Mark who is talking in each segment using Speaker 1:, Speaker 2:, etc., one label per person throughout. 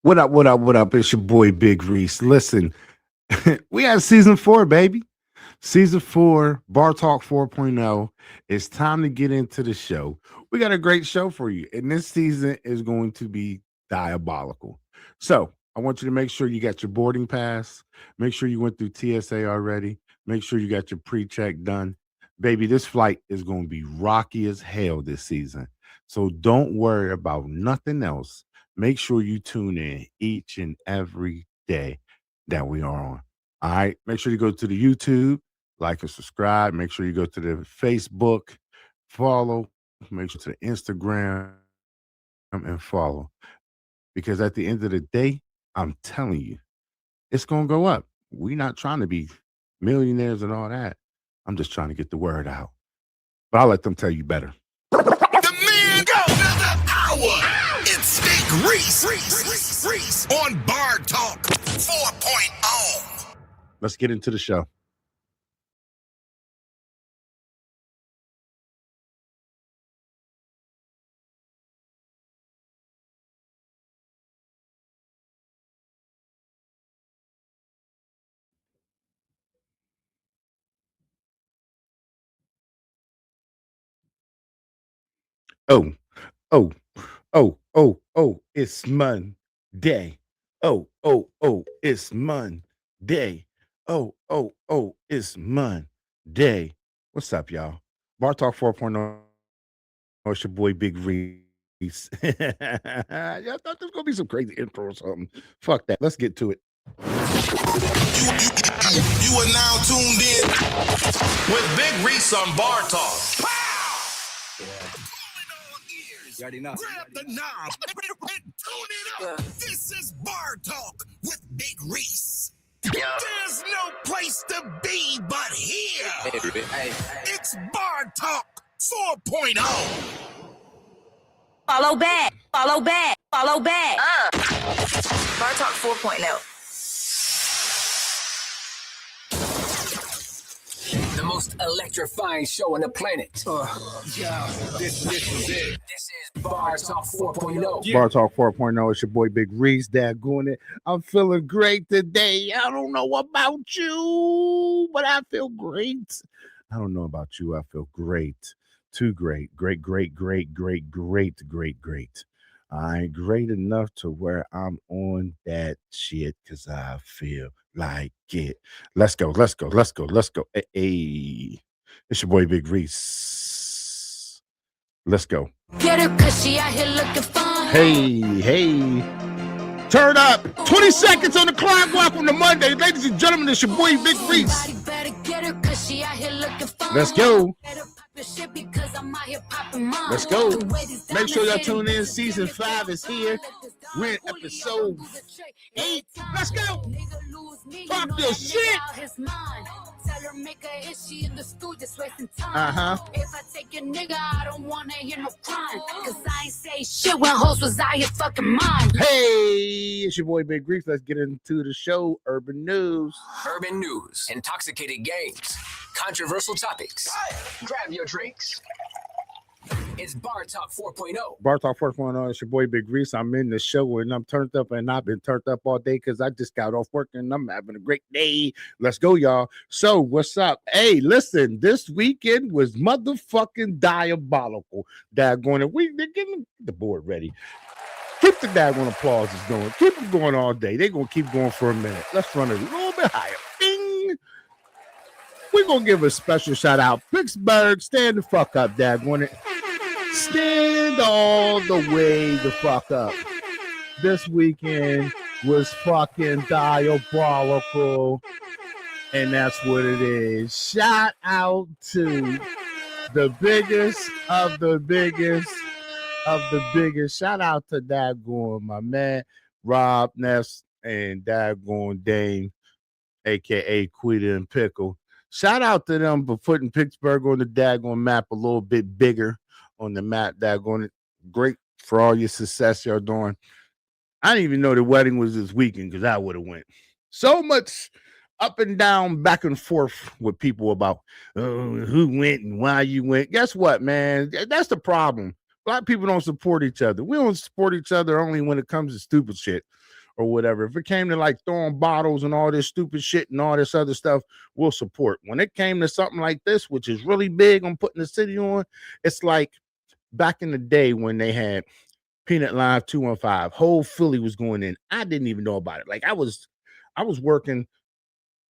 Speaker 1: What up? What up? What up? It's your boy Big Reese. Listen, we had season 4, baby. Season 4, Bar Talk 4.0. It's time to get into the show. We got a great show for you, and this season is going to be diabolical. So, I want you to make sure you got your boarding pass. Make sure you went through TSA already. Make sure you got your pre check done. Baby, this flight is going to be rocky as hell this season. So, don't worry about nothing else. Make sure you tune in each and every day that we are on. All right. Make sure you go to the YouTube, like and subscribe. Make sure you go to the Facebook, follow. Make sure to the Instagram and follow. Because at the end of the day, I'm telling you, it's gonna go up. We're not trying to be millionaires and all that. I'm just trying to get the word out. But I'll let them tell you better.
Speaker 2: The man go another hour. It's Big Reese on Bar Talk 4.0.
Speaker 1: Let's get into the show. Oh, oh, it's Monday. It's Monday. It's Monday. What's up, y'all? Bar Talk 4.0. It's your boy Big Reese. Yeah, I thought there's gonna be some crazy intro or something. Fuck that. Let's get to it.
Speaker 2: You are now tuned in with Big Reese on Bar Talk.
Speaker 3: You already know.
Speaker 2: Grab the knob and tune it up. This is Bar Talk with Big Reese. There's no place to be but here. It's Bar Talk 4.0.
Speaker 4: Follow back. Bar Talk 4.0.
Speaker 3: The most electrifying show on the planet. This is it. This is Bar Talk 4.0.
Speaker 1: Bar Talk 4.0. It's your boy Big Reese. Daggone it. I'm feeling great today. I don't know about you, but I feel great. I don't know about you. I feel great. Too great. Great. I ain't great enough to where I'm on that shit because I feel like it. Let's go. Hey, it's your boy Big Reese. Let's go.
Speaker 4: Get her cause she out here looking fun.
Speaker 1: Hey. Turn up. 20 seconds on the clock. Welcome to Monday. Ladies and gentlemen, it's your boy Big Reese. Let's go. Let's go. Make sure y'all tune in. Season 5 is here. We're in episode 8. Let's go. Pop your shit.
Speaker 4: Tell her make a hit, she in the stool just wasting time. If I take your nigga, I don't wanna hear no crying. Cause I ain't say shit when hoes was out here fucking mine.
Speaker 1: Hey, it's your boy Big Reese. Let's get into the show. Urban news.
Speaker 3: Urban news, intoxicated games, controversial topics. Grab your drinks. It's Bar Talk 4.0.
Speaker 1: Bar Talk 4.0. It's your boy Big Reese. I'm in the show and I'm turned up, and I've been turned up all day because I just got off work and I'm having a great day. Let's go, y'all. So, what's up? Hey, listen, this weekend was motherfucking diabolical. Daggone it. They're getting the board ready. Keep the daggone applauses going. Keep them going all day. They're going to keep going for a minute. Let's run it a little bit higher. Bing. We're going to give a special shout out. Pittsburgh, stand the fuck up, daggone it. Stand all the way the fuck up. This weekend was fucking diabolical, and that's what it is. Shout out to the biggest of the biggest of the biggest. Shout out to daggone my man Rob Ness and daggone Dame, aka Quita and Pickle. Shout out to them for putting Pittsburgh on the daggone map a little bit bigger on the map. Daggone it. Great for all your success you're doing. I didn't even know the wedding was this weekend because I would have went. So much up and down, back and forth with people about who went and why you went. Guess what, man? That's the problem. Black people don't support each other. We don't support each other only when it comes to stupid shit or whatever. If it came to like throwing bottles and all this stupid shit and all this other stuff, we'll support. When it came to something like this, which is really big on putting the city on, it's like back in the day when they had Peanut Live 215, whole Philly was going in. I didn't even know about it. Like I was working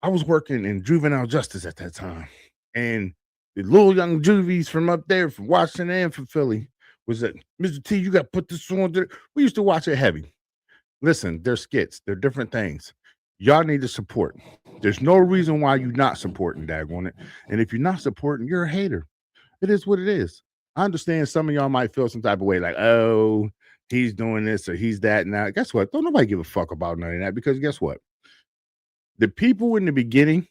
Speaker 1: in juvenile justice at that time. And the little young juvies from up there, from Washington and from Philly, was that Mr. T, you got to put this on there. We used to watch it heavy. Listen, they're skits, they're different things. Y'all need to support. There's no reason why you're not supporting, daggone it. And if you're not supporting, you're a hater. It is what it is. I understand some of y'all might feel some type of way, like, oh, he's doing this or he's that. Now, guess what? Don't nobody give a fuck about none of that, because guess what? The people in the beginning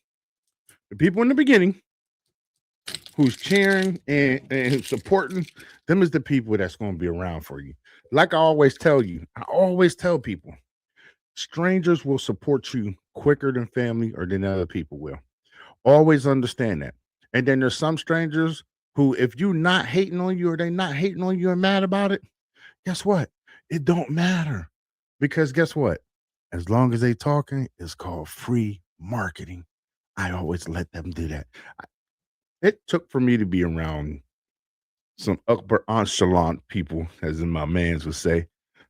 Speaker 1: who's cheering and supporting them is the people that's going to be around for you. Like I always tell people, strangers will support you quicker than family or than other people will. Always understand that. And then there's some strangers who, if you're not hating on you or they not hating on you and mad about it, guess what? It don't matter. Because guess what? As long as they talking, it's called free marketing. I always let them do that. It took for me to be around some upper echelon people, as my mans would say,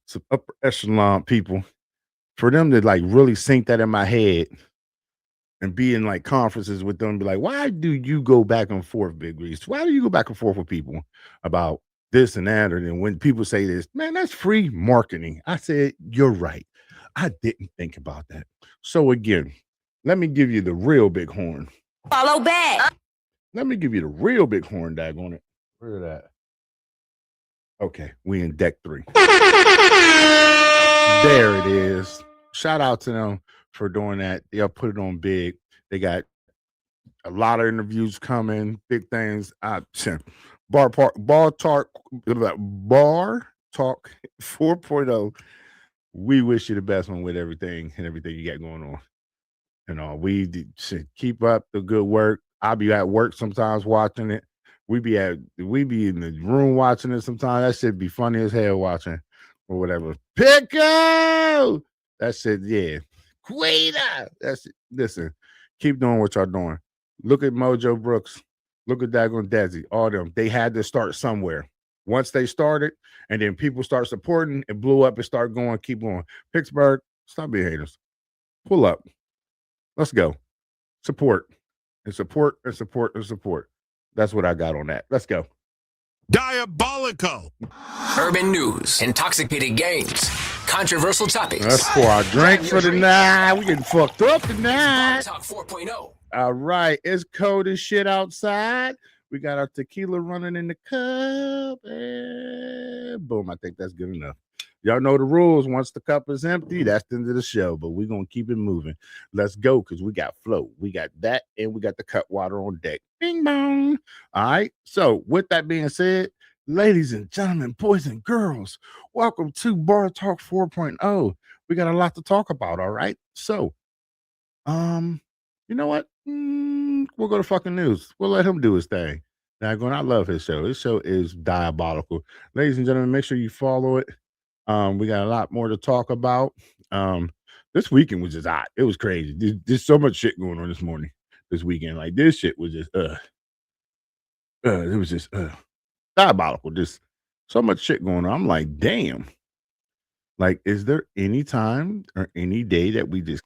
Speaker 1: some upper echelon people, for them to like really sink that in my head and be in like conferences with them and be like, why do you go back and forth, Big Reese? Why do you go back and forth with people about this and that? Or then when people say this, man, that's free marketing. I said, you're right. I didn't think about that. So again, let me give you the real big horn.
Speaker 5: Follow back.
Speaker 1: Let me give you the real big horn, daggone it. Where that? Okay, we in deck 3. There it is. Shout out to them for doing that. They'll put it on big. They got a lot of interviews coming, big things. Bar Talk 4.0. We wish you the best one with everything and everything you got going on. We should keep up the good work. I'll be at work sometimes watching it. We be in the room watching it sometimes. That shit be funny as hell watching or whatever. Pickle! That shit, yeah. Quita! That's it. Listen, keep doing what y'all doing. Look at Mojo Brooks. Look at Dagon Desi. All them. They had to start somewhere. Once they started, and then people start supporting, it blew up and start going, keep going. Pittsburgh, stop being haters. Pull up. Let's go. Support. And support and support and support. That's what I got on that. Let's go.
Speaker 2: Diabolical.
Speaker 3: Urban news, intoxicated games, controversial topics.
Speaker 1: Let's pour our drink for the night. We getting fucked up tonight.
Speaker 3: Talk 4.0.
Speaker 1: All right. It's cold as shit outside. We got our tequila running in the cup. And boom. I think that's good enough. Y'all know the rules. Once the cup is empty, that's the end of the show. But we're going to keep it moving. Let's go, because we got flow. We got that, and we got the cut water on deck. Bing bong. All right. So with that being said, ladies and gentlemen, boys and girls, welcome to Bar Talk 4.0. We got a lot to talk about, all right? So, you know what? We'll go to fucking news. We'll let him do his thing. I love his show. His show is diabolical. Ladies and gentlemen, make sure you follow it. We got a lot more to talk about. This weekend was just hot. It was crazy. There's so much shit going on this weekend. Like this shit was just it was just diabolical. Just so much shit going on. I'm like, damn. Like, is there any time or any day that we just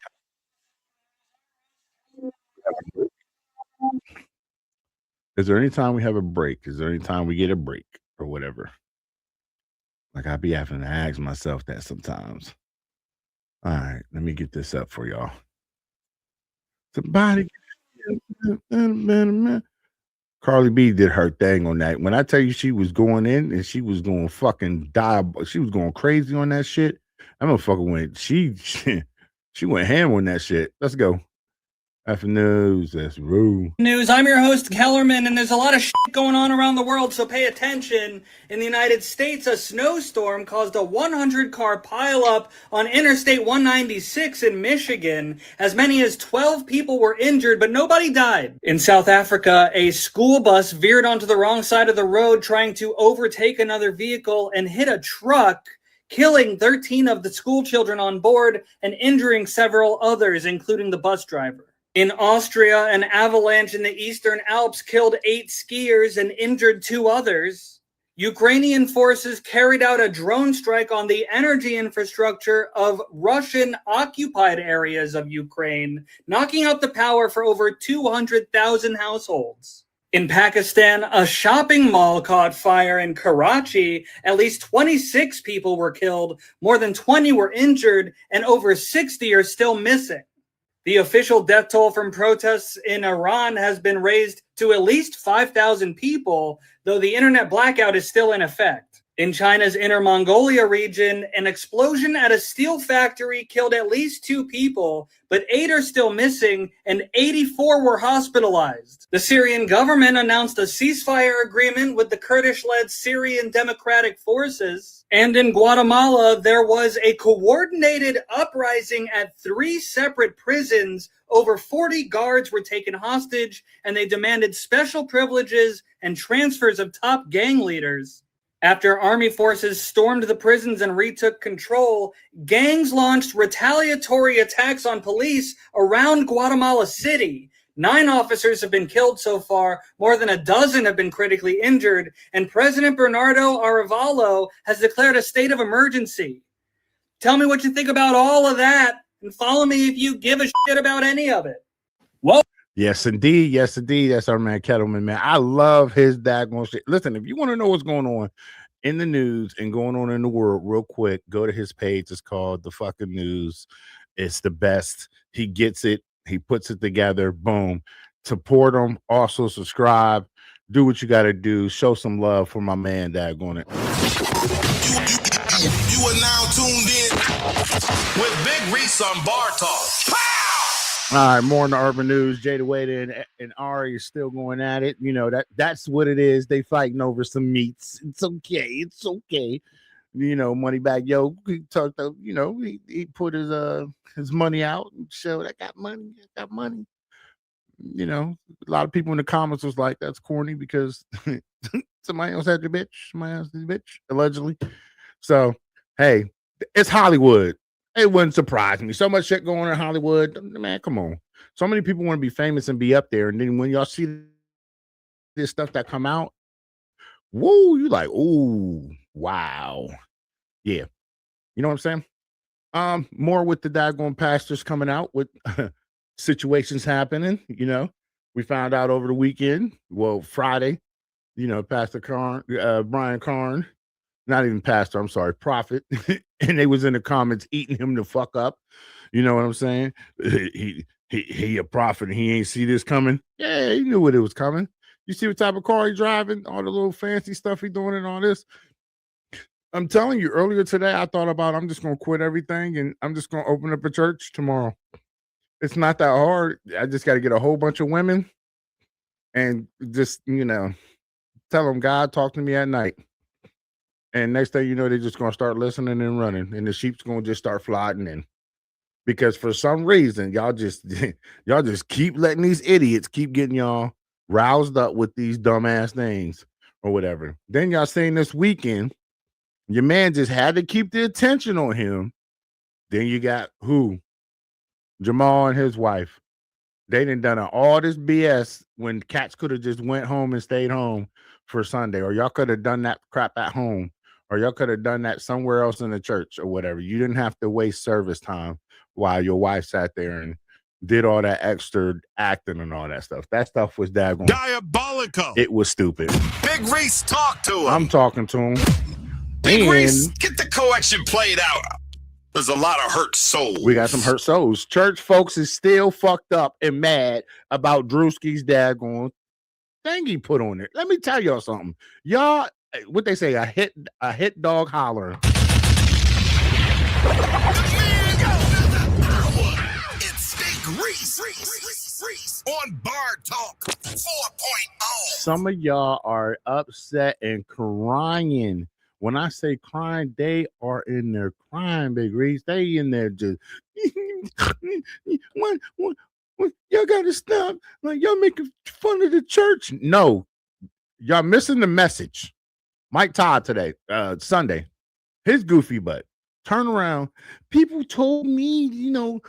Speaker 1: is there any time we have a break? Is there any time we get a break or whatever? Like, I be having to ask myself that sometimes. All right, let me get this up for y'all. Somebody, Carly B did her thing on that. When I tell you she was going in and she was going fucking she was going crazy on that shit. That motherfucker went, she went ham on that shit. Let's go. F news, that's rude.
Speaker 5: News. I'm your host, Kellerman, and there's a lot of shit going on around the world, so pay attention. In the United States, a snowstorm caused a 100-car pileup on Interstate 196 in Michigan. As many as 12 people were injured, but nobody died. In South Africa, a school bus veered onto the wrong side of the road trying to overtake another vehicle and hit a truck, killing 13 of the school children on board and injuring several others, including the bus driver. In Austria, an avalanche in the Eastern Alps killed 8 skiers and injured 2 others. Ukrainian forces carried out a drone strike on the energy infrastructure of Russian-occupied areas of Ukraine, knocking out the power for over 200,000 households. In Pakistan, a shopping mall caught fire in Karachi. At least 26 people were killed, more than 20 were injured, and over 60 are still missing. The official death toll from protests in Iran has been raised to at least 5,000 people, though the internet blackout is still in effect. In China's Inner Mongolia region, an explosion at a steel factory killed at least 2 people, but 8 are still missing and 84 were hospitalized. The Syrian government announced a ceasefire agreement with the Kurdish-led Syrian Democratic Forces. And in Guatemala, there was a coordinated uprising at 3 separate prisons. Over 40 guards were taken hostage, and they demanded special privileges and transfers of top gang leaders. After army forces stormed the prisons and retook control, gangs launched retaliatory attacks on police around Guatemala City. 9 officers have been killed so far, more than a dozen have been critically injured, and President Bernardo Arevalo has declared a state of emergency. Tell me what you think about all of that, and follow me if you give a shit about any of it. Whoa.
Speaker 1: Yes, indeed. Yes, indeed. That's our man Kettleman, man. I love his daggone shit. Listen, if you want to know what's going on in the news and going on in the world real quick, go to his page. It's called The Fucking News. It's the best. He gets it. He puts it together. Boom. Support him. Also subscribe. Do what you got to do. Show some love for my man daggone it.
Speaker 2: You are now tuned in with Big Reese on Bar Talk.
Speaker 1: All right, more in the urban news. Jada Wade and Ari is still going at it. You know, that's what it is. They fighting over some meats. It's okay. It's okay. You know, Moneybag Yo, he talked to, you know, he put his money out and showed I got money. I got money. You know, a lot of people in the comments was like, that's corny because somebody else had the bitch. Somebody else had the bitch, allegedly. So, hey, it's Hollywood. It wouldn't surprise me. So much shit going on in Hollywood. Man, come on. So many people want to be famous and be up there. And then when y'all see this stuff that come out, woo, you like, ooh, wow. Yeah. You know what I'm saying? More with the daggone pastors coming out with situations happening. You know, we found out over the weekend, well, Friday, you know, Pastor Brian Karn, not even pastor, I'm sorry, prophet. And they was in the comments eating him the fuck up. You know what I'm saying? He a prophet and he ain't see this coming. Yeah, he knew what it was coming. You see what type of car he driving, all the little fancy stuff he doing and all this. I'm telling you, earlier today, I thought about I'm just going to quit everything and I'm just going to open up a church tomorrow. It's not that hard. I just got to get a whole bunch of women and just, you know, tell them, God, talk to me at night. And next thing you know, they're just going to start listening and running. And the sheep's going to just start flooding in. Because for some reason, y'all just keep letting these idiots keep getting y'all roused up with these dumbass things or whatever. Then y'all saying this weekend, your man just had to keep the attention on him. Then you got who? Jamal and his wife. They done all this BS when cats could have just went home and stayed home for Sunday. Or y'all could have done that crap at home. Or y'all could have done that somewhere else in the church or whatever. You didn't have to waste service time while your wife sat there and did all that extra acting and all that stuff. That stuff was daggone
Speaker 2: diabolical.
Speaker 1: It was stupid.
Speaker 2: Big Reese, talk to him.
Speaker 1: I'm talking to him.
Speaker 2: Big Reese, get the collection played out. There's a lot of hurt souls.
Speaker 1: We got some hurt souls. Church folks is still fucked up and mad about Drewski's daggone thing he put on it. Let me tell y'all something. Y'all, what they say, a hit dog holler.
Speaker 2: It's Big Reese. Reese on Bar Talk 4.0.
Speaker 1: Some of y'all are upset and crying. When I say crying, they are in there crying, Big Reese. They in there just what, y'all gotta stop. Like y'all making fun of the church. No, y'all missing the message. Mike Todd today, Sunday, his goofy butt. Turn around. People told me,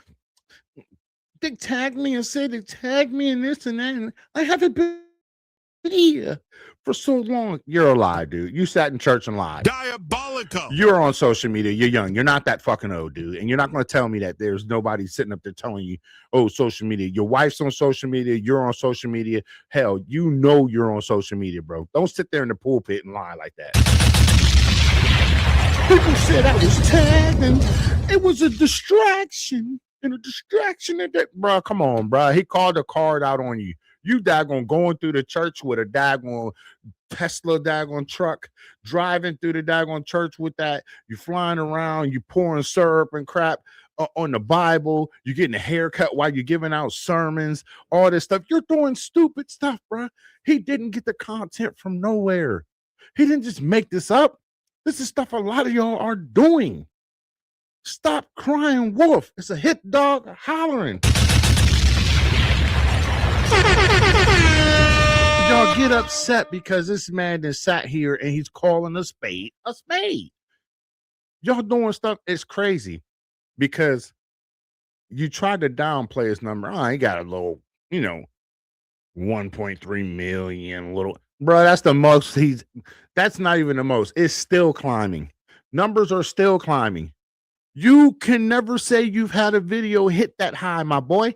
Speaker 1: they tagged me and said they tagged me in this and that. And I haven't been here for so long. You're a lie, dude. You sat in church and lied.
Speaker 2: Diabolical.
Speaker 1: You're on social media. You're young. You're not that fucking old, dude. And you're not going to tell me that there's nobody sitting up there telling you, oh, social media. Your wife's on social media. You're on social media. Hell, you know you're on social media, bro. Don't sit there in the pulpit and lie like that. People said I was tagged and it was a distraction. And a distraction at that, bro. Come on, bro. He called the card out on you. You daggone going through the church with a daggone Tesla daggone truck, driving through the daggone church with that. You flying around, you pouring syrup and crap on the Bible. You're getting a haircut while you're giving out sermons, all this stuff. You're doing stupid stuff, bro. He didn't get the content from nowhere. He didn't just make this up. This is stuff a lot of y'all are doing. Stop crying wolf. It's a hit dog hollering. Y'all get upset because this man is sat here and he's calling a spade a spade. Y'all doing stuff. It's crazy because you tried to downplay his number. Oh, he got a little, 1.3 million little. Bro, that's the most that's not even the most. It's still climbing. Numbers are still climbing. You can never say you've had a video hit that high, my boy.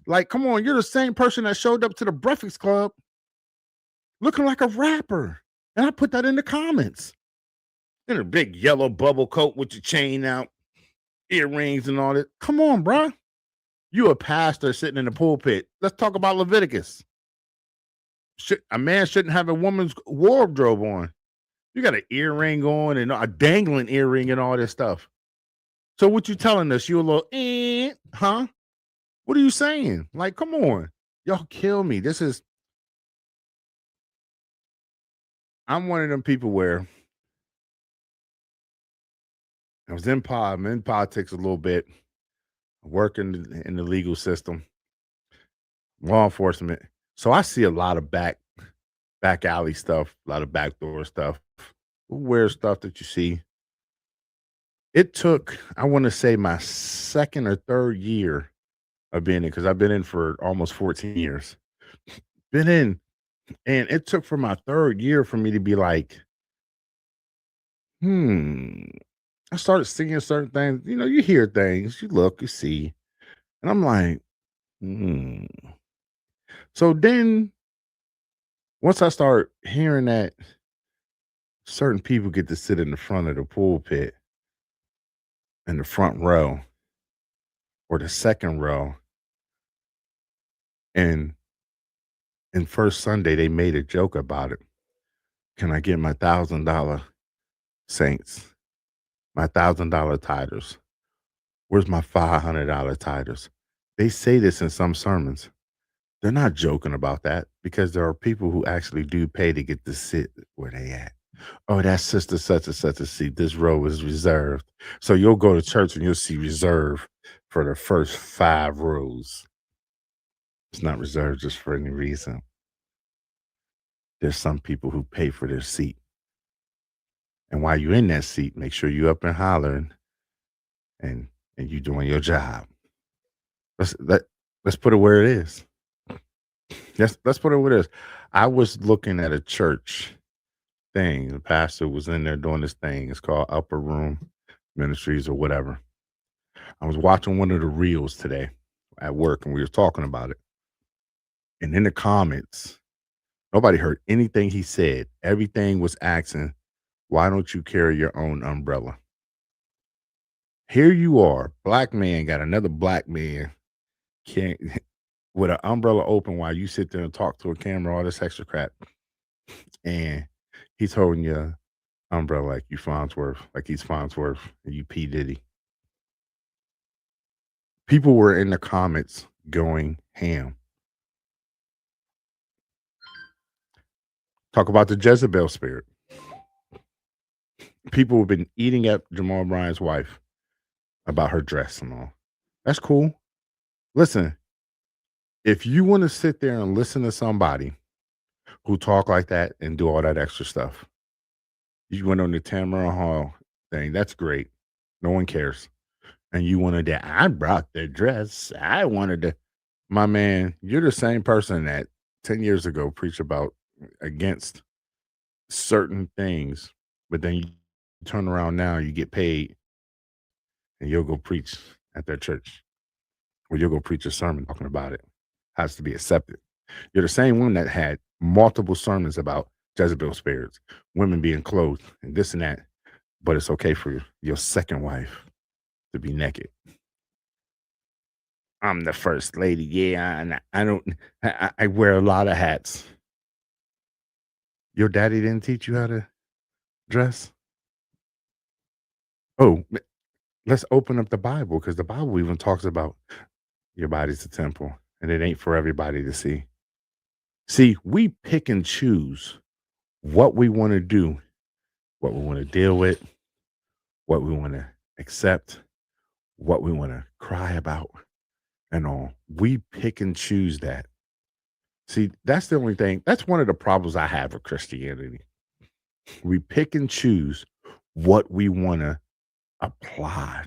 Speaker 1: Like, come on, you're the same person that showed up to the Breakfast Club looking like a rapper. And I put that in the comments. In a big yellow bubble coat with your chain out, earrings and all that. Come on, bro. You a pastor sitting in the pulpit. Let's talk about Leviticus. A man shouldn't have a woman's wardrobe on. You got an earring on and a dangling earring and all this stuff. So what you telling us? You a little, huh? What are you saying? Like, come on. Y'all kill me. I'm one of them people where I was I'm in politics a little bit, working in the legal system, law enforcement. So I see a lot of back alley stuff, a lot of backdoor stuff, weird stuff that you see. It took, I want to say, my second or third year of being in, because I've been in for almost 14 years. Been in, and it took for my third year for me to be like, I started seeing certain things. You hear things, you look, you see, and I'm like, So then, once I start hearing that certain people get to sit in the front of the pulpit, in the front row, or the second row, and First Sunday they made a joke about it. Can I get my $1,000 saints? My $1,000 tithers? Where's my $500 tithers? They say this in some sermons. They're not joking about that because there are people who actually do pay to get to sit where they at. Oh, that sister such and such a seat. This row is reserved. So you'll go to church and you'll see reserved for the first 5 rows. It's not reserved just for any reason. There's some people who pay for their seat. And while you're in that seat, make sure you up and hollering and you doing your job. Let's put it where it is. Let's put it where it is. I was looking at a church thing. The pastor was in there doing this thing. It's called Upper Room Ministries or whatever. I was watching one of the reels today at work and we were talking about it. And in the comments, nobody heard anything he said. Everything was asking, why don't you carry your own umbrella? Here you are, black man got another black man with an umbrella open while you sit there and talk to a camera, all this extra crap. And he's holding your umbrella like you Farnsworth, like he's Farnsworth and you P. Diddy. People were in the comments going ham. Talk about the Jezebel spirit. People have been eating up Jamal Bryant's wife about her dress and all. That's cool. Listen, if you want to sit there and listen to somebody who talk like that and do all that extra stuff, you went on the Tamara Hall thing. That's great. No one cares. And you wanted that. I brought the dress. I wanted to. My man, you're the same person that 10 years ago preached about against certain things, but then you turn around now, you get paid, and you'll go preach at their church, or you'll go preach a sermon talking about it. Has to be accepted. You're the same one that had multiple sermons about Jezebel spirits, women being clothed, and this and that, but it's okay for your second wife to be naked. I'm the first lady. Yeah, and I wear a lot of hats. Your daddy didn't teach you how to dress? Oh, let's open up the Bible, because the Bible even talks about your body's a temple and it ain't for everybody to see. See, we pick and choose what we want to do, what we want to deal with, what we want to accept, what we want to cry about, and all. We pick and choose that. See, that's the only thing. That's one of the problems I have with Christianity. We pick and choose what we want to apply,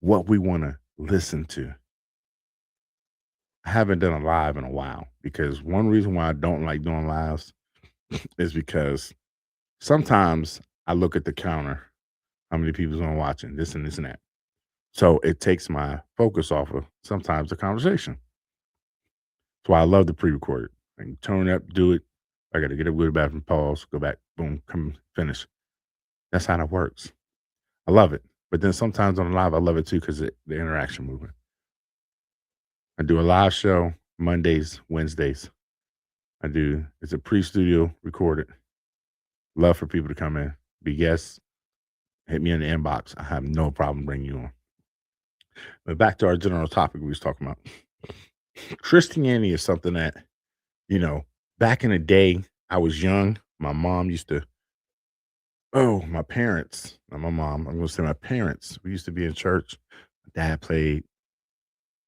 Speaker 1: what we want to listen to. I haven't done a live in a while, because one reason why I don't like doing lives is because sometimes I look at the counter, how many people's on watching, this and this and that. So it takes my focus off of sometimes the conversation. That's why I love the pre-recorded. I can turn up, do it. I got to get up, go to the bathroom, pause, go back, boom, come finish. That's how it works. I love it. But then sometimes on the live, I love it too, because the interaction movement. I do a live show Mondays, Wednesdays. It's a pre-studio recorded. Love for people to come in, be guests, hit me in the inbox. I have no problem bringing you on. But back to our general topic we was talking about. Christianity is something that, back in the day, I was young. My mom used to, my parents, not my mom, I'm going to say my parents. We used to be in church. My dad played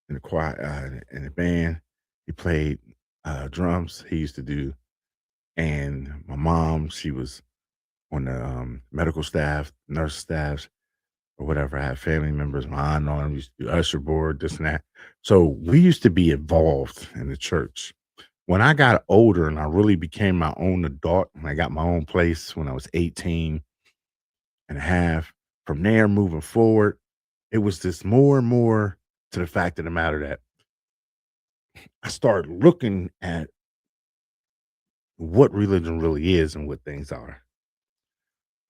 Speaker 1: in the choir, in the band. He played drums. He used to do, and my mom, she was on the medical staff, nurse staffs, or whatever. I had family members. My aunt on them used to do usher board, this and that. So we used to be involved in the church. When I got older and I really became my own adult, and I got my own place when I was 18 and a half, from there moving forward, it was just more and more to the fact of the matter that I started looking at what religion really is and what things are.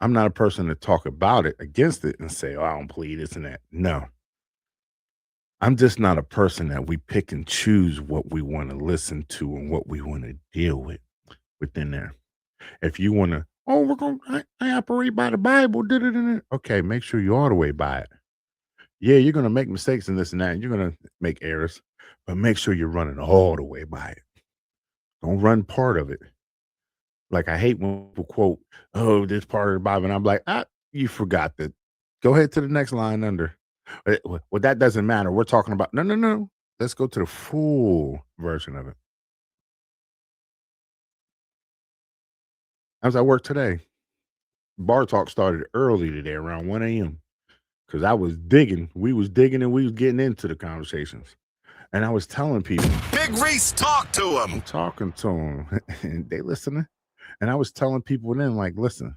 Speaker 1: I'm not a person to talk about it, against it, and say, I don't believe this and that. No. I'm just not a person that we pick and choose what we want to listen to and what we want to deal with within there. If you want to, I operate by the Bible. Okay, make sure you all the way by it. Yeah, you're going to make mistakes in this and that, and you're going to make errors, but make sure you're running all the way by it. Don't run part of it. Like, I hate when people quote, this part of the Bible, and I'm like, you forgot that. Go ahead to the next line under. Well, that doesn't matter. We're talking about, no. Let's go to the full version of it. As I work today, Bar Talk started early today, around 1 a.m. because I was digging. We was digging and we was getting into the conversations. And I was telling people.
Speaker 2: Big Reese, talk to him.
Speaker 1: I'm talking to them, and they listening. And I was telling people then, like, listen,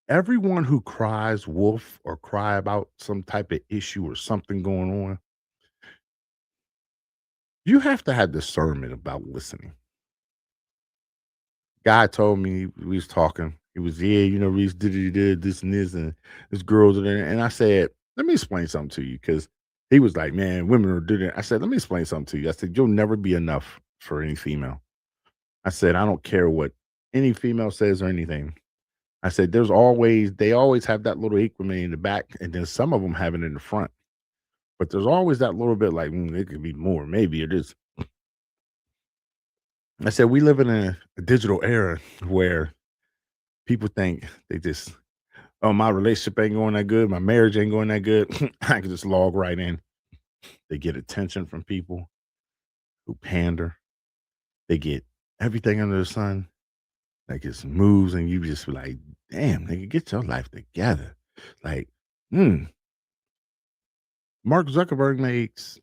Speaker 1: everyone who cries wolf or cry about some type of issue or something going on, you have to have discernment about listening. Guy told me, we was talking. He was, Reese did this and this, and this girl's there. And I said, let me explain something to you, because he was like, man, women are doing it. I said, let me explain something to you. I said, you'll never be enough for any female. I said, I don't care what any female says or anything. I said, they always have that little increment in the back, and then some of them have it in the front. But there's always that little bit like, it could be more. Maybe it is. I said, we live in a digital era where people think they just, oh, my relationship ain't going that good. My marriage ain't going that good. I can just log right in. They get attention from people who pander. They get everything under the sun. Like it's moves, and you just be like, damn, nigga, get your life together. Like, Mark Zuckerberg makes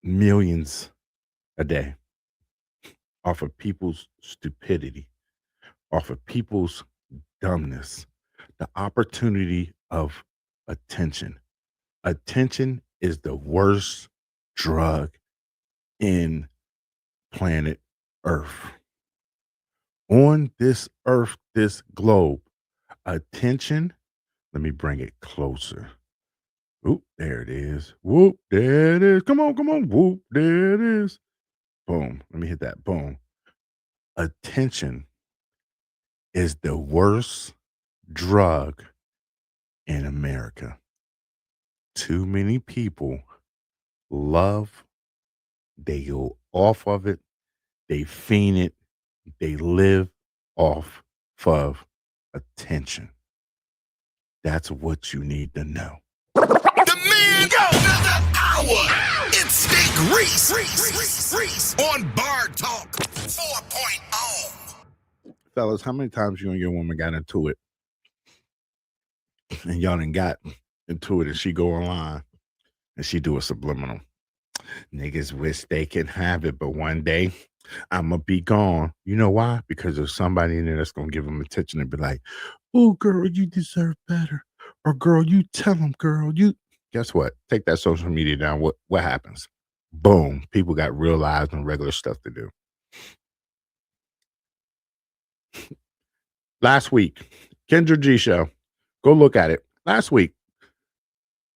Speaker 1: millions a day off of people's stupidity, off of people's dumbness, the opportunity of attention. Attention is the worst drug in planet Earth. On this earth, this globe, attention, let me bring it closer. Oop, there it is. Whoop, there it is. Come on, come on. Whoop, there it is. Boom. Let me hit that. Boom. Attention is the worst drug in America. Too many people love, they go off of it, they fiend it, they live off of attention. That's what you need to know.
Speaker 2: The man another hour. It's Steak Reese on Bar Talk 4.0.
Speaker 1: Fellas, how many times you and your woman got into it and y'all done got into it and she go online and she do a subliminal? Niggas wish they can have it, but one day I'ma be gone. You know why? Because there's somebody in there that's gonna give them attention and be like, oh, girl, you deserve better. Or girl, you tell them, girl, you. Guess what? Take that social media down. What happens? Boom. People got real lives and regular stuff to do. Last week, Kendra G show. Go look at it. Last week,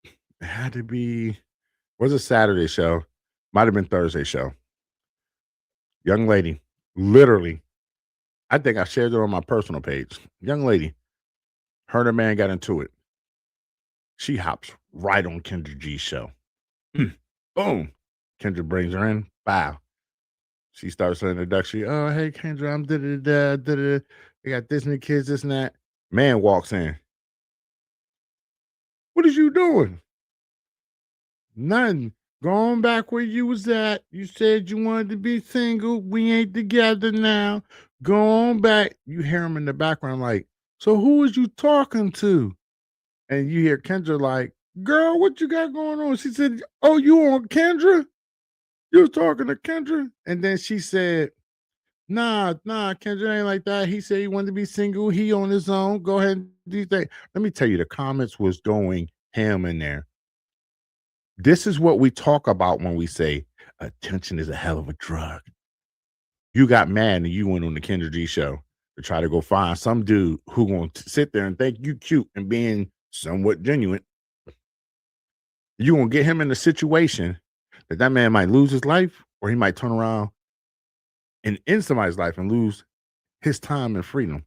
Speaker 1: it had to be, was a Saturday show. Might have been Thursday show. Young lady, literally, I think I shared it on my personal page. Young lady, her and her man got into it. She hops right on Kendra G's show. Boom. Kendra brings her in. Bow. She starts her introduction. Oh, hey, Kendra, I'm da-da-da-da-da. They got this many kids, this and that. Man walks in. What is you doing? Nothing. Going back where you was at. You said you wanted to be single. We ain't together now. Go on back. You hear him in the background like, so who was you talking to? And you hear Kendra like, girl, what you got going on? She said, oh, you on Kendra? You was talking to Kendra? And then she said, nah, Kendra ain't like that. He said he wanted to be single. He on his own. Go ahead and do that. Let me tell you, the comments was going ham in there. This is what we talk about when we say attention is a hell of a drug. You got mad and you went on the Kendra G show to try to go find some dude who gonna sit there and think you cute and being somewhat genuine. You gonna get him in a situation that man might lose his life, or he might turn around and end somebody's life and lose his time and freedom.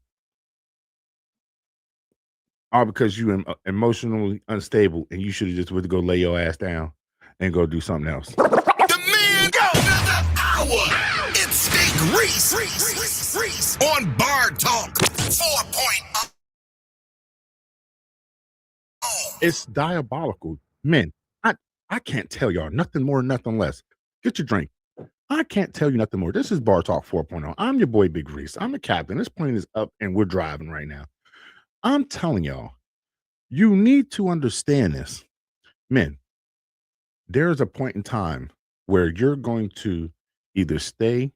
Speaker 1: All because you emotionally unstable and you should have just went to go lay your ass down and go do something else.
Speaker 2: The man another hour. It's Steak Reese on Bar Talk 4.0.
Speaker 1: It's diabolical. Men, I can't tell y'all nothing more, nothing less. Get your drink. I can't tell you nothing more. This is Bar Talk 4.0. I'm your boy, Big Reese. I'm the captain. This plane is up and we're driving right now. I'm telling y'all, you need to understand this. Men, there is a point in time where you're going to either stay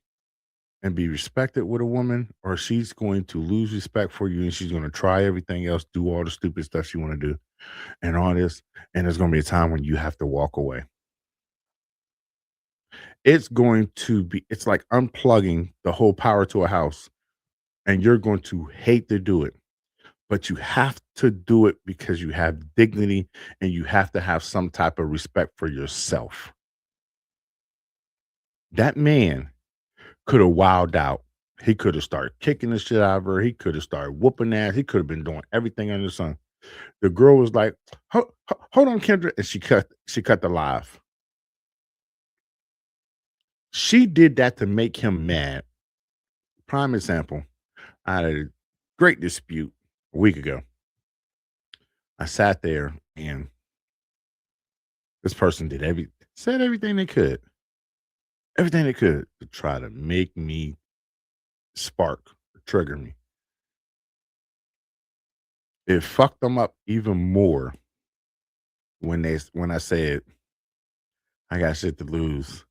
Speaker 1: and be respected with a woman, or she's going to lose respect for you and she's going to try everything else, do all the stupid stuff she want to do and all this. And there's going to be a time when you have to walk away. It's going to be, it's like unplugging the whole power to a house, and you're going to hate to do it, but you have to do it because you have dignity and you have to have some type of respect for yourself. That man could have wilded out. He could have started kicking the shit out of her. He could have started whooping ass. He could have been doing everything under the sun. The girl was like, hold on, Kendra. And she cut the live. She did that to make him mad. Prime example. I had a great dispute a week ago. I sat there and this person said everything they could to try to make me trigger me. It fucked them up even more when I said, I got shit to lose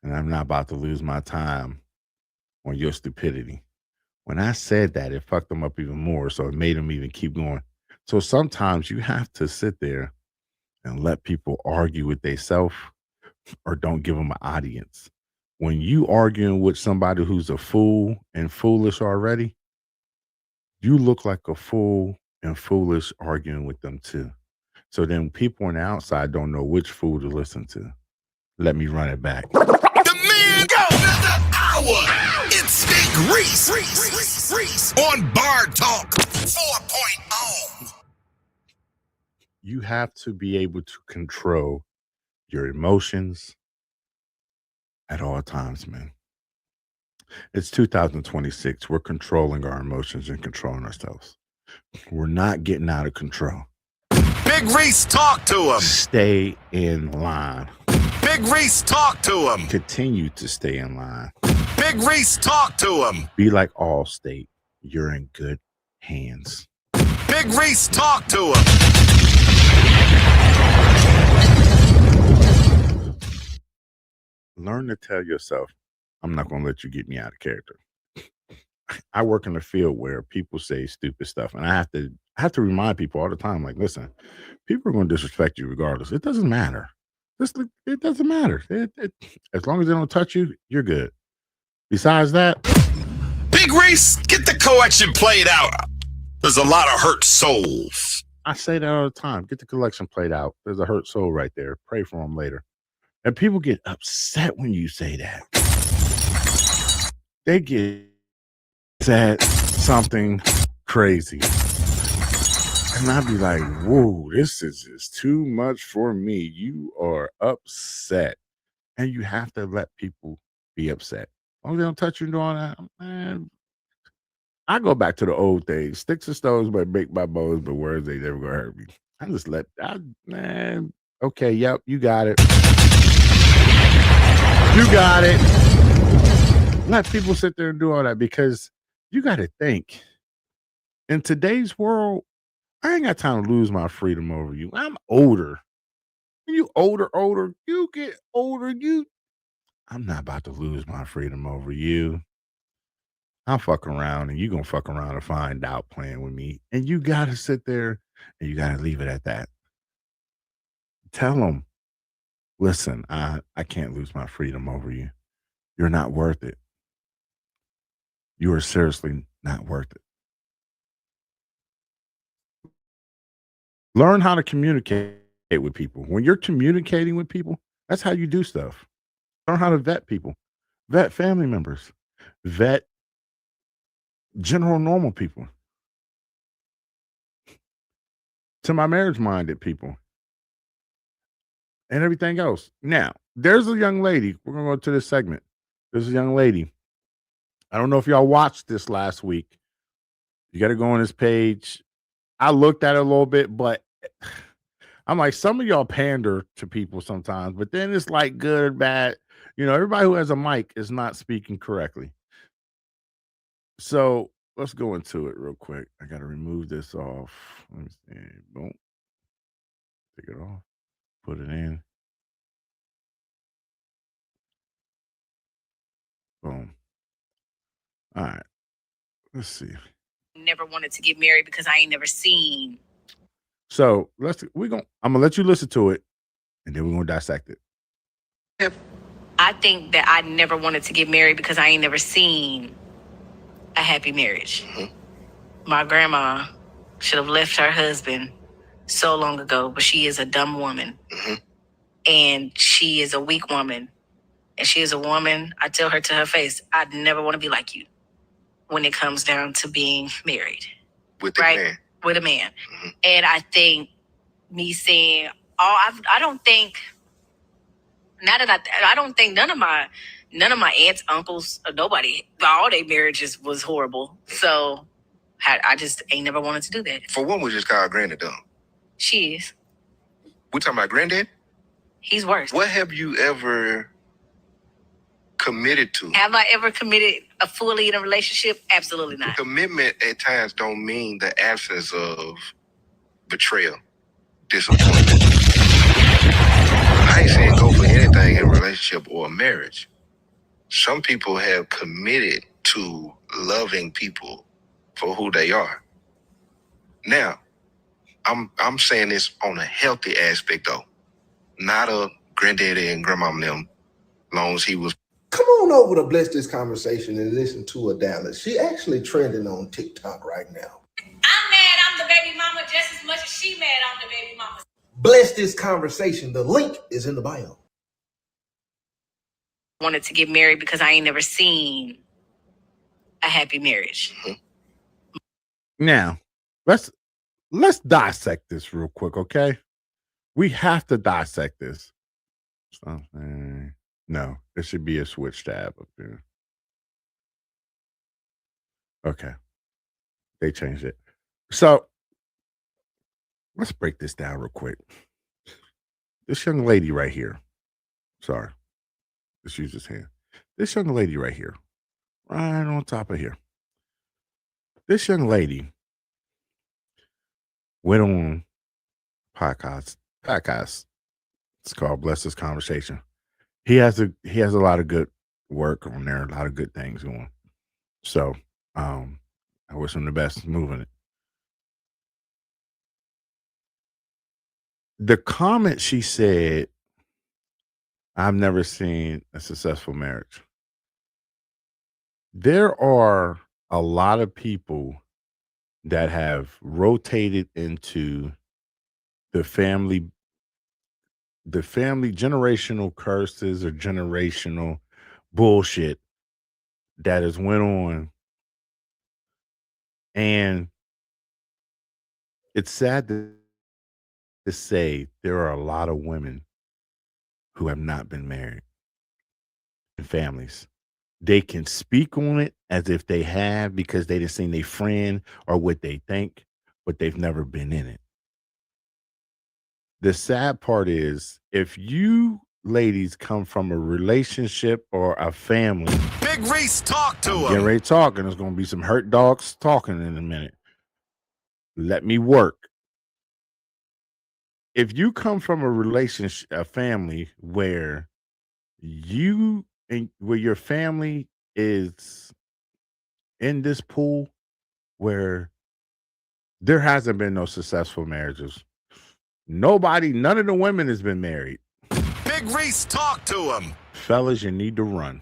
Speaker 1: and I'm not about to lose my time on your stupidity. When I said that, it fucked them up even more. So it made them even keep going. So sometimes you have to sit there and let people argue with themselves or don't give them an audience. When you arguing with somebody who's a fool and foolish already, you look like a fool and foolish arguing with them too. So then people on the outside don't know which fool to listen to. Let me run it back.
Speaker 2: The man go another hour. It's Big Reese on Bar Talk 4.0.
Speaker 1: You have to be able to control your emotions at all times, man. It's 2026. We're controlling our emotions and controlling ourselves. We're not getting out of control.
Speaker 2: Big Reese, talk to him.
Speaker 1: Stay in line.
Speaker 2: Big Reese, talk to him.
Speaker 1: Continue to stay in line.
Speaker 2: Big Reese, talk to him.
Speaker 1: Be like Allstate. You're in good hands.
Speaker 2: Big Reese, talk to him.
Speaker 1: Learn to tell yourself, I'm not going to let you get me out of character. I work in a field where people say stupid stuff, and I have to remind people all the time, like, listen, people are going to disrespect you regardless. It doesn't matter. It doesn't matter. As long as they don't touch you, you're good. Besides that,
Speaker 2: Big Reese, get the collection played out. There's a lot of hurt souls.
Speaker 1: I say that all the time. Get the collection played out. There's a hurt soul right there. Pray for them later. And people get upset when you say that. They get upset something crazy. And I'd be like, whoa, this is just too much for me. You are upset. And you have to let people be upset. As long as they don't touch you and do all that, man. I go back to the old days. Sticks and stones might break my bones, but words ain't never gonna hurt me. I just man. Okay, yep, you got it. You got it. Let people sit there and do all that because you got to think. In today's world, I ain't got time to lose my freedom over you. I'm older. When you older, you get older. I'm not about to lose my freedom over you. I'll fuck around and you going to fuck around and find out playing with me. And you got to sit there and you got to leave it at that. Tell them, listen, I can't lose my freedom over you. You're not worth it. You are seriously not worth it. Learn how to communicate with people. When you're communicating with people, that's how you do stuff. Learn how to vet people, vet family members, vet general normal people, to my marriage-minded people, and everything else. Now, there's a young lady. We're going to go to this segment. There's a young lady. I don't know if y'all watched this last week. You got to go on this page. I looked at it a little bit, but I'm like, some of y'all pander to people sometimes, but then it's like good, bad. You know, everybody who has a mic is not speaking correctly. So let's go into it real quick. I got to remove this off. Let me see. Boom. Take it off. Put it in. Boom. All right. Let's see.
Speaker 6: Never wanted to get married because I ain't never seen.
Speaker 1: So I'm gonna let you listen to it, and then we're gonna dissect it.
Speaker 6: I think that I never wanted to get married because I ain't never seen a happy marriage. Mm-hmm. My grandma should have left her husband so long ago, but she is a dumb woman. Mm-hmm. And she is a weak woman. And she is a woman, I tell her to her face, I'd never want to be like you when it comes down to being married.
Speaker 2: With the man.
Speaker 6: with a man. And I think me saying, I don't think, now that I don't think none of my aunts, uncles, or nobody, all their marriages was horrible. So I just ain't never wanted to do that.
Speaker 2: For one, we just called Granddad dumb.
Speaker 6: She is.
Speaker 2: We talking about Granddad?
Speaker 6: He's worse.
Speaker 2: What have you ever committed to?
Speaker 6: Have I ever committed fully in a relationship? Absolutely not.
Speaker 2: Commitment at times don't mean the absence of betrayal, disappointment. I ain't saying go for anything in a relationship or a marriage. Some people have committed to loving people for who they are. Now, I'm saying this on a healthy aspect though, not a granddaddy and grandmama them, long as he was.
Speaker 7: Come on over to Bless This Conversation and listen to her, Dallas. She actually trending on TikTok right now.
Speaker 6: I'm mad I'm the baby mama just as much as she mad I'm the baby mama.
Speaker 7: Bless This Conversation. The link is in the bio.
Speaker 6: Wanted to get married because I ain't never seen a happy marriage.
Speaker 1: Now, let's dissect this real quick, okay? We have to dissect this. No, there should be a switch tab up there. Okay. They changed it. So let's break this down real quick. This young lady right here. Sorry. Let's use this hand. This young lady right here. Right on top of here. This young lady went on podcast. It's called Bless This Conversation. He has a lot of good work on there, a lot of good things going. So I wish him the best moving it. The comment she said, I've never seen a successful marriage. There are a lot of people that have rotated into the family generational curses or generational bullshit that has went on. And it's sad to say there are a lot of women who have not been married in families. They can speak on it as if they have because they didn't see their friend or what they think, but they've never been in it. The sad part is if you ladies come from a relationship or a family.
Speaker 2: Big Reese, talk to him.
Speaker 1: Getting ready to talk, and there's going to be some hurt dogs talking in a minute. Let me work. If you come from a relationship, a family where your family is in this pool where there hasn't been no successful marriages. None of the women has been married.
Speaker 2: Big Reese, talk to him.
Speaker 1: Fellas, you need to run.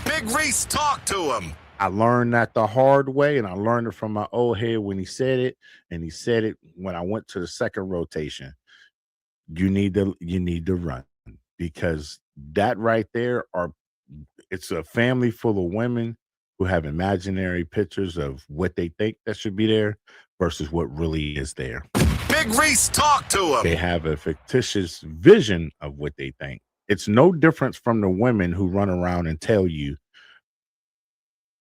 Speaker 2: Big Reese, talk to him.
Speaker 1: I learned that the hard way, and I learned it from my old head when he said it, and he said it when I went to the second rotation. You need to run, because that right there it's a family full of women who have imaginary pictures of what they think that should be there versus what really is there.
Speaker 2: Big Reese, talk to him.
Speaker 1: They have a fictitious vision of what they think. It's no difference from the women who run around and tell you,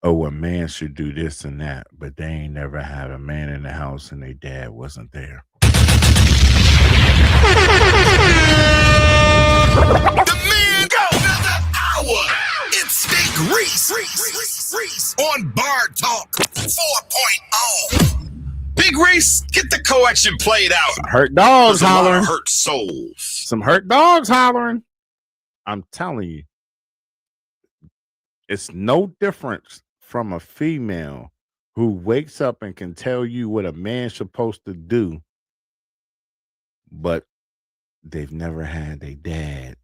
Speaker 1: oh, a man should do this and that, but they ain't never had a man in the house and their dad wasn't there.
Speaker 2: The man go another hour. It's Big Reese on Bar Talk 4.0. Big Reese, get the collection played out.
Speaker 1: Some hurt dogs hollering.
Speaker 2: Hurt souls.
Speaker 1: Some hurt dogs hollering. I'm telling you, it's no difference from a female who wakes up and can tell you what a man's supposed to do, but they've never had their dad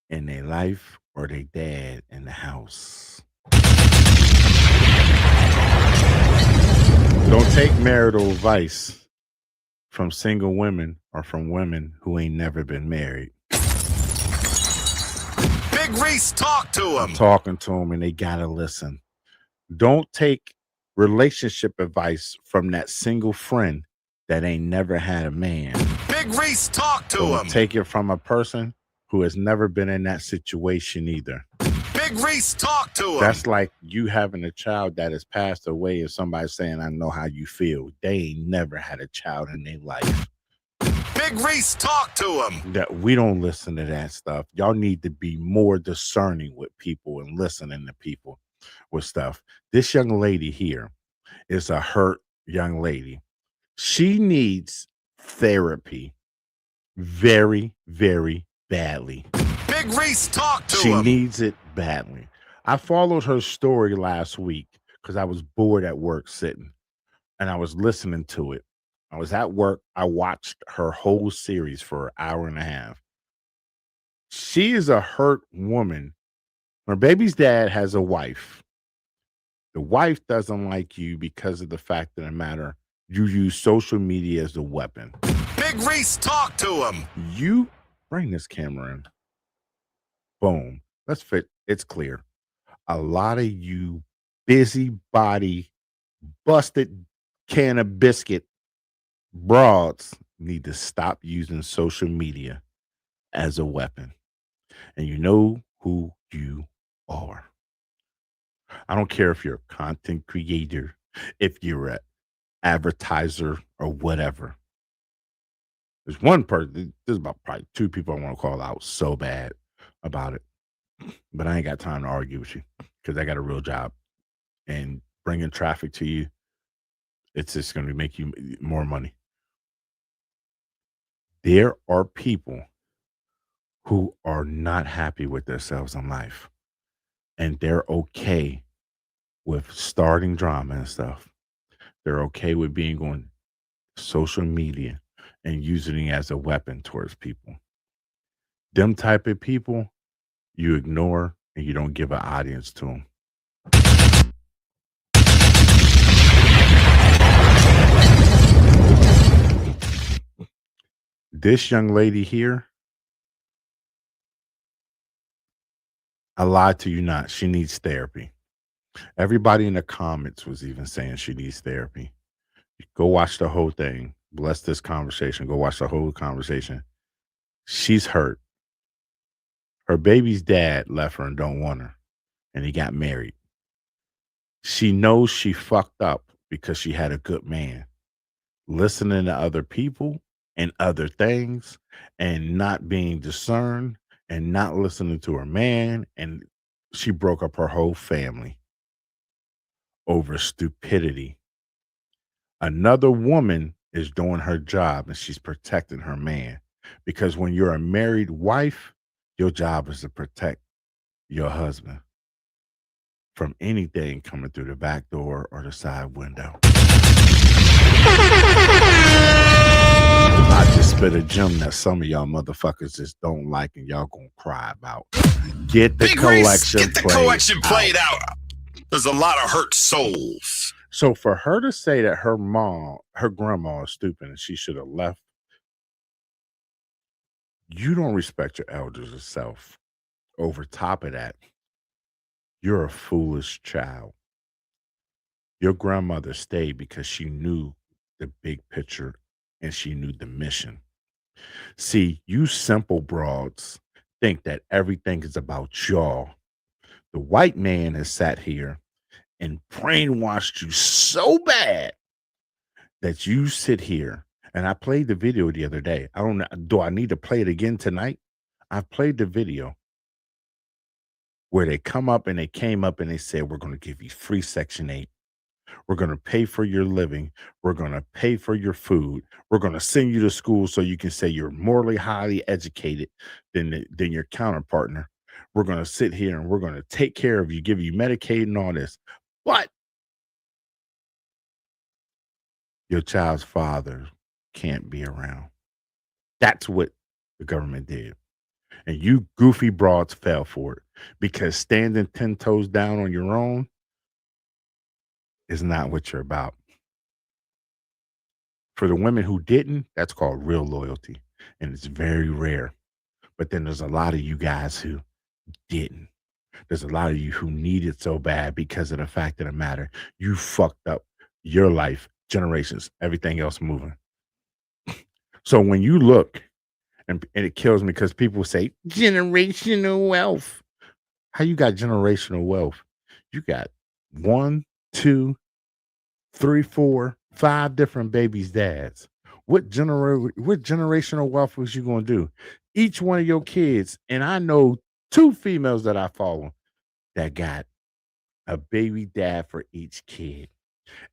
Speaker 1: in their life or their dad in the house. Don't take marital advice from single women or from women who ain't never been married.
Speaker 2: Big Reese, talk to him.
Speaker 1: I'm talking to them and they gotta listen. Don't take relationship advice from that single friend that ain't never had a man.
Speaker 2: Big Reese, talk to
Speaker 1: Don't
Speaker 2: him.
Speaker 1: take it from a person who has never been in that situation either.
Speaker 2: Big Reese, talk to him.
Speaker 1: That's like you having a child that has passed away and somebody saying, I know how you feel. They ain't never had a child in their life.
Speaker 2: Big Reese, talk to him.
Speaker 1: That we don't listen to that stuff. Y'all need to be more discerning with people and listening to people with stuff. This young lady here is a hurt young lady. She needs therapy very, very badly.
Speaker 2: Big Reese, talk to
Speaker 1: She
Speaker 2: him.
Speaker 1: needs it badly. I followed her story last week because I was bored at work sitting and I was listening to it. I was at work. I watched her whole series for an hour and a half. She is a hurt woman. Her baby's dad has a wife. The wife doesn't like you because of the fact of the matter, you use social media as a weapon.
Speaker 2: Big Reese, talk to him.
Speaker 1: You bring this camera in. Boom. Let's fit. It's clear. A lot of you busybody, busted can of biscuit broads need to stop using social media as a weapon. And you know who you are. I don't care if you're a content creator, if you're an advertiser or whatever. There's one person, there's about probably two people I want to call out so bad about it. But I ain't got time to argue with you because I got a real job. And bringing traffic to you, it's just going to make you more money. There are people who are not happy with themselves in life. And they're okay with starting drama and stuff. They're okay with being on social media and using it as a weapon towards people. Them type of people, you ignore and you don't give an audience to them. This young lady here, I lied to you not. She needs therapy. Everybody in the comments was even saying she needs therapy. Go watch the whole thing. Bless this conversation. Go watch the whole conversation. She's hurt. Her baby's dad left her and don't want her. And he got married. She knows she fucked up because she had a good man. Listening to other people and other things and not being discerned and not listening to her man. And she broke up her whole family over stupidity. Another woman is doing her job and she's protecting her man. Because when you're a married wife, your job is to protect your husband from anything coming through the back door or the side window. I just spit a gem that some of y'all motherfuckers just don't like and y'all gonna cry about. Get the
Speaker 2: Big Reese,
Speaker 1: collection
Speaker 2: get the collection played out. There's a lot of hurt souls.
Speaker 1: So for her to say that her grandma is stupid and she should have left, you don't respect your elders yourself. Over top of that, you're a foolish child. Your grandmother stayed because she knew the big picture and she knew the mission. See, you simple broads think that everything is about y'all. The white man has sat here and brainwashed you so bad that you sit here. And I played the video the other day. I don't know. Do I need to play it again tonight? I played the video where they come up and they came up and they said, we're going to give you free Section 8. We're going to pay for your living. We're going to pay for your food. We're going to send you to school so you can say you're morally highly educated than your counterpartner. We're going to sit here and we're going to take care of you, give you Medicaid and all this. But your child's father can't be around. That's what the government did. And you goofy broads fell for it because standing 10 toes down on your own is not what you're about. For the women who didn't, that's called real loyalty. And it's very rare. But then there's a lot of you guys who didn't. There's a lot of you who need it so bad because of the fact of the matter. You fucked up your life, generations, everything else moving. So when you look, and it kills me because people say generational wealth. How you got generational wealth? You got 1, 2, 3, 4, 5 different babies' dads. What generational wealth was you gonna do? Each one of your kids, and I know 2 females that I follow that got a baby dad for each kid.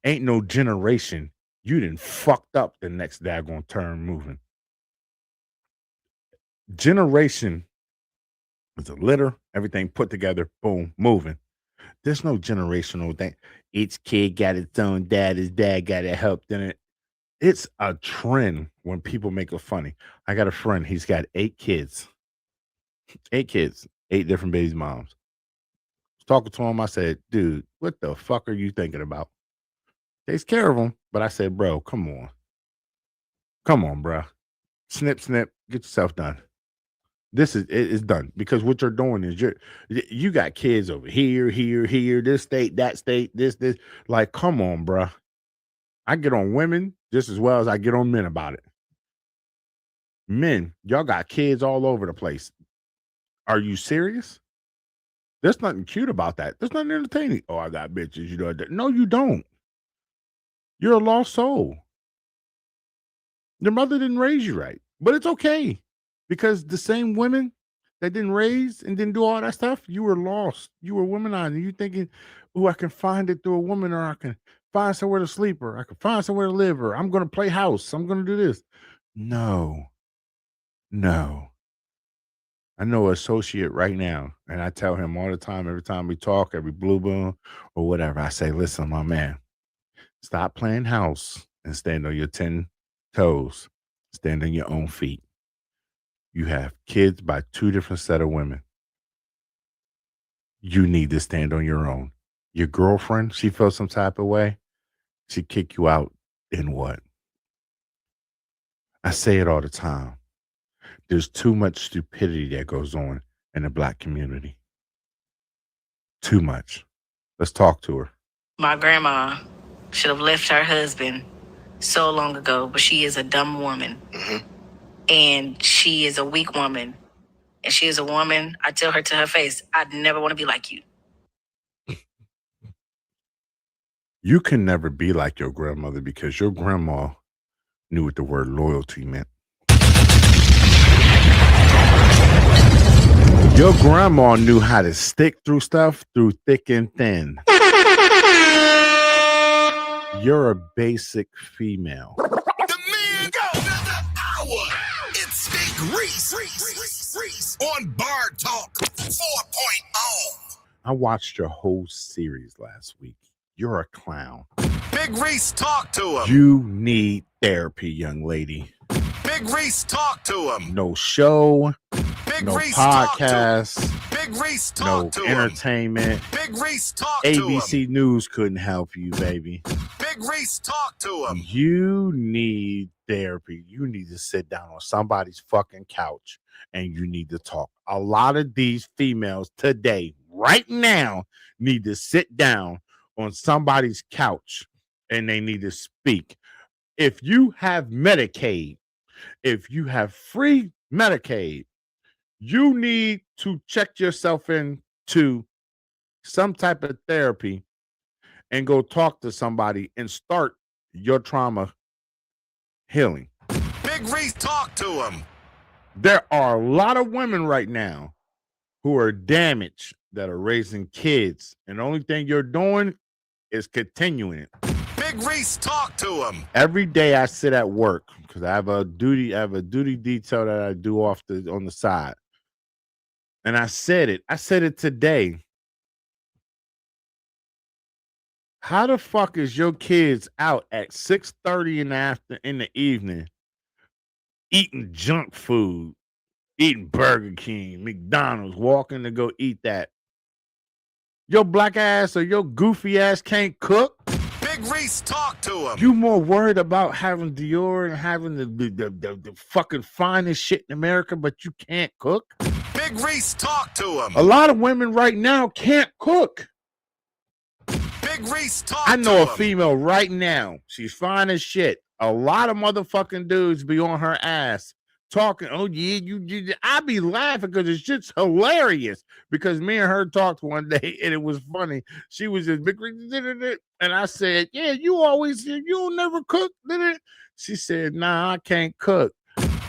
Speaker 1: Ain't no generation. You done fucked up the next daggone turn moving. Generation is a litter, everything put together, boom, moving. There's no generational thing. Each kid got its own dad. His dad got it helped in it. It's a trend when people make it funny. I got a friend. He's got 8 kids. 8 kids. 8 different babies' moms. Talking to him, I said, dude, what the fuck are you thinking about? Takes care of them. But I said, bro, come on. Come on, bro. Snip, snip. Get yourself done. This is done because what you're doing is you got kids over here, this state, that state, this. Like, come on, bro. I get on women just as well as I get on men about it. Men, y'all got kids all over the place. Are you serious? There's nothing cute about that. There's nothing entertaining. Oh, I got bitches. You know that? No, you don't. You're a lost soul. Your mother didn't raise you right, but it's okay because the same women that didn't raise and didn't do all that stuff, you were lost. You were womanized. You thinking, oh, I can find it through a woman, or I can find somewhere to sleep, or I can find somewhere to live, or I'm going to play house. I'm going to do this. No. I know an associate right now, and I tell him all the time, every time we talk, every blue boom or whatever, I say, listen, my man, stop playing house and stand on your 10 toes. Stand on your own feet. You have kids by 2 different set of women. You need to stand on your own. Your girlfriend, she feels some type of way, she kick you out in what? I say it all the time. There's too much stupidity that goes on in the Black community. Too much. Let's talk to her.
Speaker 6: My grandma should have left her husband so long ago, but she is a dumb woman. Mm-hmm. And she is a weak woman. And she is a woman, I tell her to her face, I'd never want to be like you.
Speaker 1: You can never be like your grandmother because your grandma knew what the word loyalty meant. Your grandma knew how to stick through stuff through thick and thin. You're a basic female.
Speaker 2: The man go another hour. It's Big Reese on Bar Talk 4.0.
Speaker 1: I watched your whole series last week. You're a clown.
Speaker 2: Big Reese, talk to him.
Speaker 1: You need therapy, young lady.
Speaker 2: Big Reese, talk to him.
Speaker 1: No show,
Speaker 2: Big
Speaker 1: no
Speaker 2: Reese,
Speaker 1: podcast,
Speaker 2: Big Reese,
Speaker 1: no
Speaker 2: talk to him.
Speaker 1: entertainment.
Speaker 2: Big Reese, talk to him.
Speaker 1: ABC News couldn't help you, baby.
Speaker 2: Big Reese, talk to him.
Speaker 1: You need therapy. You need to sit down on somebody's fucking couch and you need to talk. A lot of these females today, right now, need to sit down on somebody's couch and they need to speak. If you have Medicaid, if you have free Medicaid, you need to check yourself into some type of therapy and go talk to somebody and start your trauma healing.
Speaker 2: Big Reese, talk to him.
Speaker 1: There are a lot of women right now who are damaged that are raising kids, and the only thing you're doing is continuing it.
Speaker 2: Big Reese, talk to him.
Speaker 1: Every day I sit at work because I have a duty detail that I do on the side. And I said it today. How the fuck is your kids out at 6:30 in the evening eating junk food, eating Burger King, McDonald's, walking to go eat that? Your black ass or your goofy ass can't cook?
Speaker 2: Big Reese, talk to him.
Speaker 1: You more worried about having Dior and having the fucking finest shit in America, but you can't cook?
Speaker 2: Big Reese, talk to him.
Speaker 1: A lot of women right now can't cook.
Speaker 2: Big Reese, talk
Speaker 1: I know
Speaker 2: to
Speaker 1: a
Speaker 2: him.
Speaker 1: female right now. She's fine as shit. A lot of motherfucking dudes be on her ass talking. Oh yeah, you. I be laughing because it's just hilarious. Because me and her talked one day and it was funny. She was just big, and I said, "Yeah, you don't never cook, did it?" She said, "Nah, I can't cook."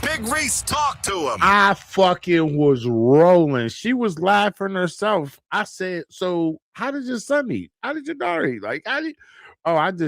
Speaker 2: Big Reese, talk to him.
Speaker 1: I fucking was rolling. She was laughing herself. I said, "So how did your son eat? How did your daughter eat? Like, I go out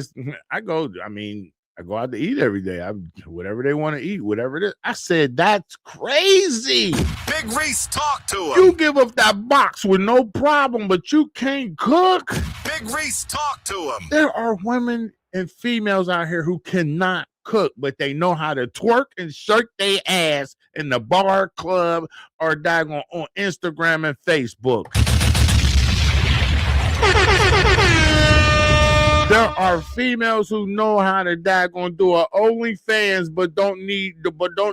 Speaker 1: to eat every day. Whatever they want to eat, whatever it is." I said, "That's crazy.
Speaker 2: Big Reese, talk to him.
Speaker 1: You give up that box with no problem, but you can't cook."
Speaker 2: Big Reese, talk to him.
Speaker 1: There are women and females out here who cannot cook, but they know how to twerk and shake their ass in the bar, club, or daggone on Instagram and Facebook. There are females who know how to daggone do a OnlyFans, but don't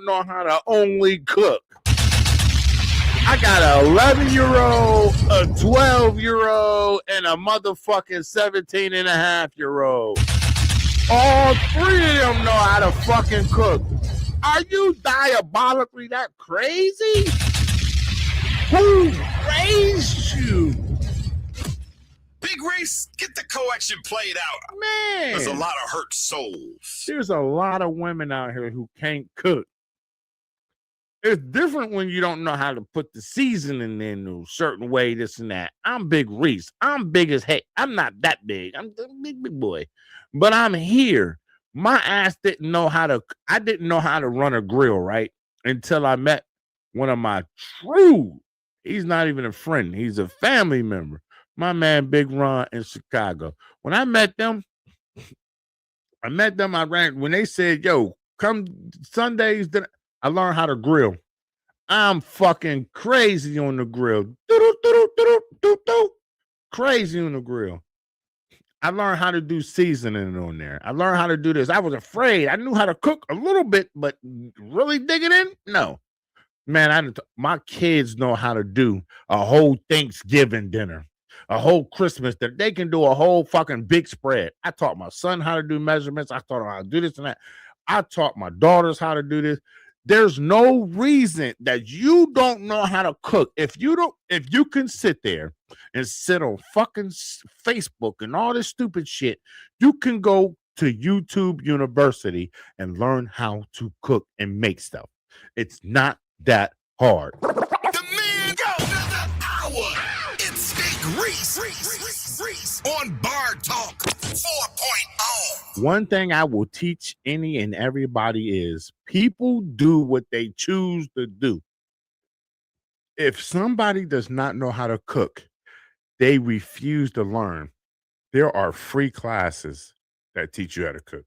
Speaker 1: know how to only cook. I got an 11-year-old, a 12-year-old, and a motherfucking 17-and-a-half-year-old. All three of them know how to fucking cook. Are you diabolically that crazy? Who raised you?
Speaker 2: Big Reese, get the collection played out.
Speaker 1: Man,
Speaker 2: there's a lot of hurt souls.
Speaker 1: There's a lot of women out here who can't cook. It's different when you don't know how to put the seasoning in a certain way, this and that. I'm Big Reese. I'm big as heck. I'm not that big. I'm a big boy. But I'm here. My ass I didn't know how to run a grill, right? Until I met one of my he's not even a friend. He's a family member. My man, Big Ron in Chicago. When I met them, when they said, "Yo, come Sundays," I learned how to grill. I'm fucking crazy on the grill. Crazy on the grill. I learned how to do seasoning on there. I learned how to do this. I was afraid. I knew how to cook a little bit, but really dig it in? No. Man, my kids know how to do a whole Thanksgiving dinner, a whole Christmas dinner. They can do a whole fucking big spread. I taught my son how to do measurements. I taught him how to do this and that. I taught my daughters how to do this. There's no reason that you don't know how to cook. If you can sit there and sit on fucking Facebook and all this stupid shit, you can go to YouTube University and learn how to cook and make stuff. It's not that hard.
Speaker 2: The man go another hour. It's Big Reese on Bar Talk 4.0.
Speaker 1: One thing I will teach any and everybody is people do what they choose to do. If somebody does not know how to cook, they refuse to learn. There are free classes that teach you how to cook.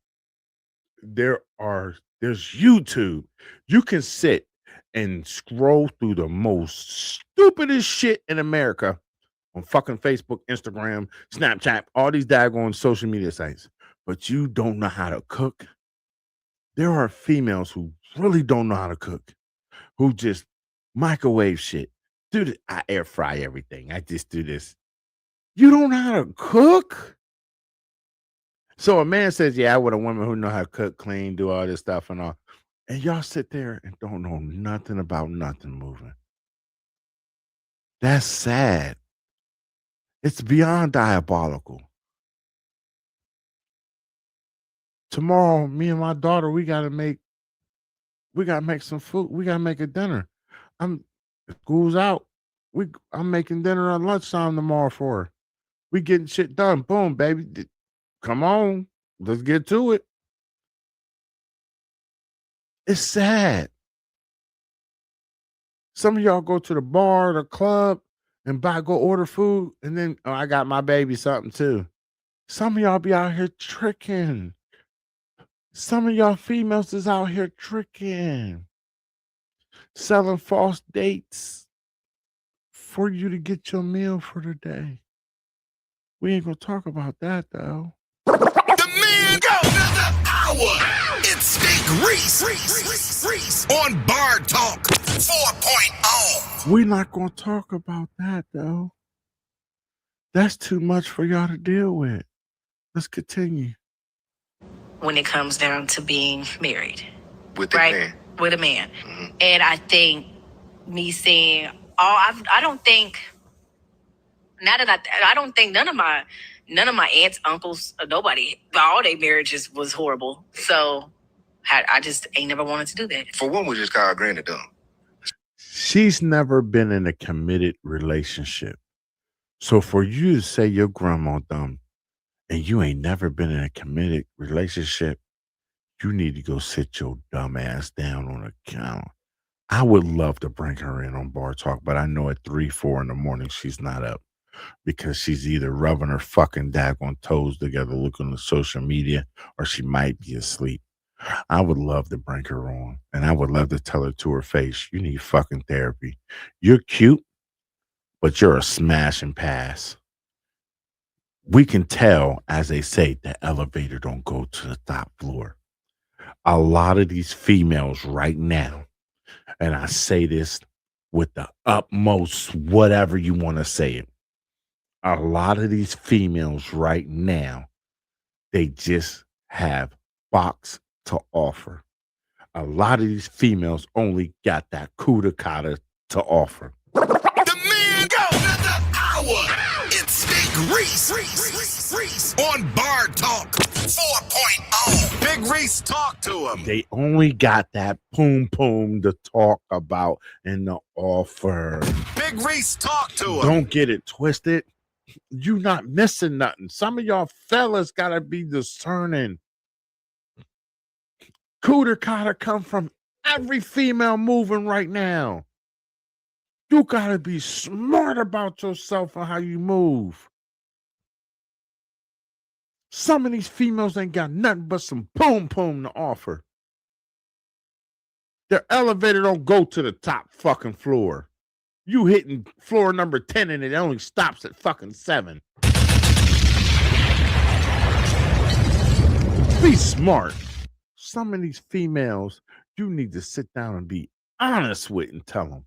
Speaker 1: There's YouTube. You can sit and scroll through the most stupidest shit in America on fucking Facebook, Instagram, Snapchat, all these daggone social media sites. But you don't know how to cook. There are females who really don't know how to cook, who just microwave shit. Dude, I air fry everything. I just do this. You don't know how to cook? So a man says, "Yeah, I want a woman who know how to cook, clean, do all this stuff and all." And y'all sit there and don't know nothing about nothing moving. That's sad. It's beyond diabolical. Tomorrow, me and my daughter, we gotta make some food. We gotta make a dinner. School's out. I'm making dinner at lunchtime tomorrow for her. We getting shit done. Boom, baby. Come on. Let's get to it. It's sad. Some of y'all go to the bar, the club, and go order food, and then I got my baby something too. Some of y'all be out here tricking. Some of y'all females is out here tricking, selling false dates for you to get your meal for the day. We ain't gonna talk about that though.
Speaker 2: The man go another hour. It's Big Reese on Bar Talk 4.0.
Speaker 1: We're not going to talk about that, though. That's too much for y'all to deal with. Let's continue.
Speaker 6: When it comes down to being married.
Speaker 8: With a man.
Speaker 6: With a man. Mm-hmm. And I think me saying, I don't think, now that I don't think none of my aunts, uncles, or nobody, all their marriages was horrible. So I just ain't never wanted to do that.
Speaker 8: For one, we just call Granny dumb.
Speaker 1: She's never been in a committed relationship. So for you to say your grandma dumb and you ain't never been in a committed relationship, you need to go sit your dumb ass down on a counter. I would love to bring her in on Bar Talk, but I know at 3, 4 in the morning she's not up because she's either rubbing her fucking daggone toes together looking at social media or she might be asleep. I would love to bring her on, and I would love to tell her to her face, you need fucking therapy. You're cute, but you're a smash and pass. We can tell, as they say, the elevator don't go to the top floor. A lot of these females right now, and I say this with the utmost whatever you want to say it, a lot of these females right now, they just have box to offer. A lot of these females only got that cuda cotta to offer.
Speaker 2: The man go another hour. It's Big Reese on Bar Talk 4.0. Big Reese, talk to him.
Speaker 1: They only got that poom poom to talk about in the offer.
Speaker 2: Big Reese, talk to him.
Speaker 1: Don't get it twisted. You not missing nothing. Some of y'all fellas gotta be discerning. Cooter cotta come from every female moving right now. You gotta be smart about yourself and how you move. Some of these females ain't got nothing but some poom poom to offer. Their elevator don't go to the top fucking floor. You hitting floor number 10 and it only stops at fucking 7. Be smart. Some of these females, you need to sit down and be honest with and tell them.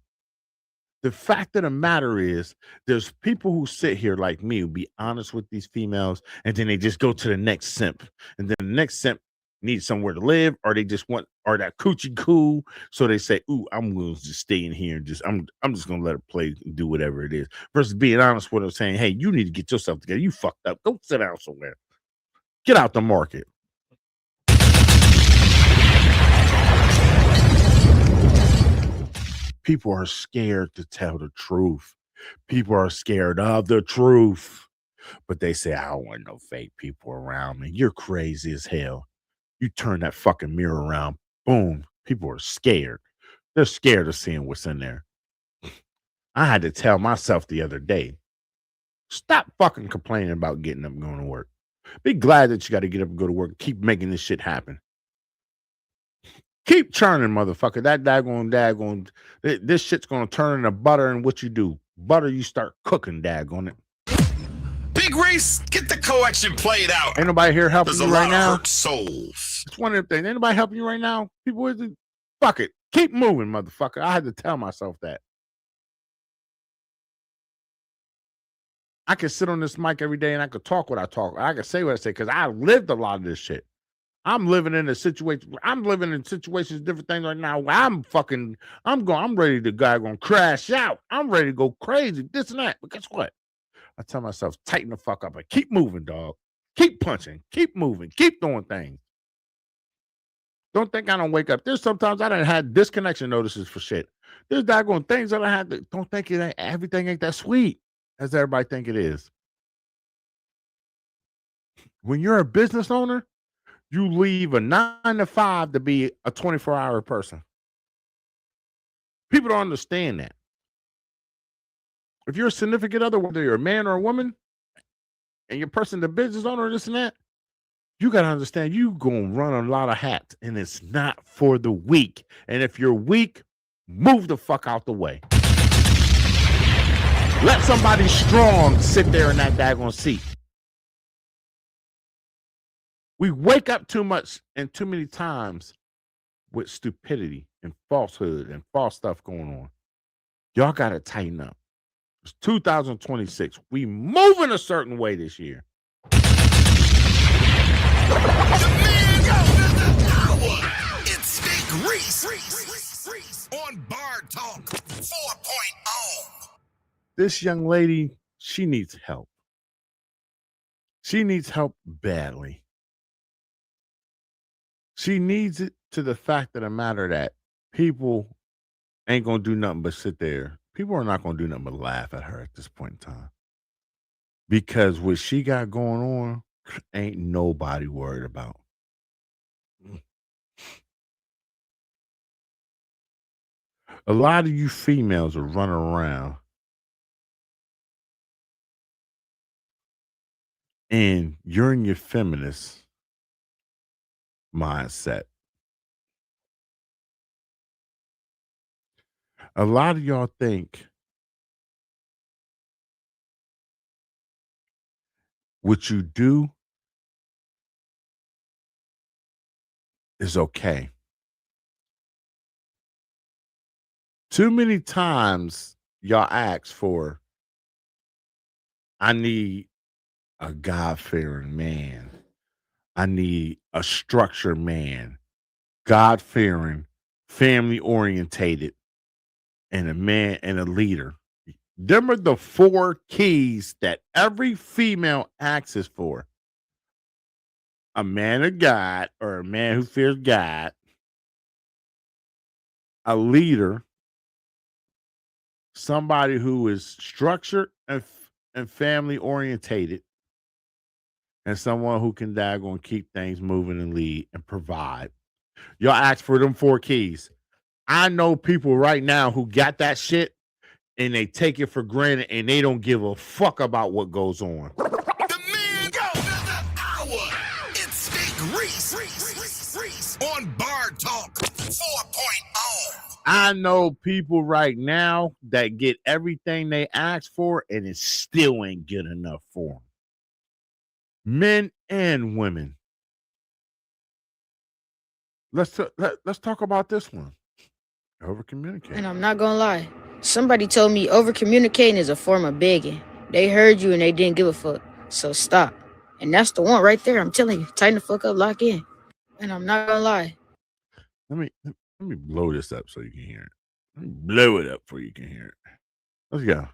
Speaker 1: The fact of the matter is, there's people who sit here like me who be honest with these females, and then they just go to the next simp. And then the next simp needs somewhere to live, or they just want, or that coochie cool. So they say, ooh, I'm going to just stay in here and just, I'm just going to let her play and do whatever it is. Versus being honest with her saying, hey, you need to get yourself together. You fucked up. Go sit down somewhere. Get out the market. People are scared to tell the truth. People are scared of the truth. But they say, I don't want no fake people around me. You're crazy as hell. You turn that fucking mirror around, boom. People are scared. They're scared of seeing what's in there. I had to tell myself the other day, stop fucking complaining about getting up and going to work. Be glad that you got to get up and go to work. Keep making this shit happen. Keep churning, motherfucker. That daggone, this shit's gonna turn into butter, and what you do? Butter, you start cooking, daggone it.
Speaker 2: Big Reese, get the co-action played out.
Speaker 1: Ain't nobody here helping
Speaker 2: There's
Speaker 1: you right now.
Speaker 2: Hurt souls.
Speaker 1: It's one of them things. Ain't nobody helping you right now. People, fuck it. Keep moving, motherfucker. I had to tell myself that. I can sit on this mic every day and I could talk what I talk. I can say what I say because I lived a lot of this shit. I'm living in situations, different things right now where I'm ready to gonna crash out. I'm ready to go crazy, this and that. But guess what? I tell myself, tighten the fuck up and keep moving, dog. Keep punching, keep moving, keep doing things. Don't think I don't wake up. There's sometimes I done had disconnection notices for shit. There's daggone things that I had to, don't think everything ain't that sweet as everybody think it is. When you're a business owner, you leave a 9 to 5 to be a 24-hour person. People don't understand that. If you're a significant other, whether you're a man or a woman, and your person, the business owner, this and that, you got to understand you going to run a lot of hats, and it's not for the weak. And if you're weak, move the fuck out the way. Let somebody strong sit there in that daggone seat. We wake up too much and too many times with stupidity and falsehood and false stuff going on. Y'all got to tighten up. It's 2026. We moving a certain way this year.
Speaker 2: The man of the hour. It's Steak Reese on Bar Talk 4.0.
Speaker 1: This young lady, she needs help. She needs help badly. She needs it to the fact of the matter that people ain't going to do nothing but sit there. People are not going to do nothing but laugh at her at this point in time. Because what she got going on, ain't nobody worried about. A lot of you females are running around and you're in your feminist mindset. A lot of y'all think what you do is okay. Too many times y'all ask for, I need a God-fearing man. I need a structured man, God-fearing, family-orientated, and a man and a leader. Them are the 4 keys that every female asks for. A man of God, or a man who fears God, a leader, somebody who is structured and family orientated, and someone who can daggone keep things moving and lead and provide. Y'all ask for them 4 keys. I know people right now who got that shit and they take it for granted and they don't give a fuck about what goes on.
Speaker 2: The man of the hour. It's Steak Reese on Bar Talk 4.0.
Speaker 1: I know people right now that get everything they ask for and it still ain't good enough for them. Men and women. Let's talk about this one. Over communicate.
Speaker 9: And I'm not gonna lie. Somebody told me over communicating is a form of begging. They heard you and they didn't give a fuck. So stop. And that's the one right there. I'm telling you. Tighten the fuck up, lock in. And I'm not gonna lie.
Speaker 1: Let me blow this up so you can hear it. Let me blow it up so you can hear it. Let's go.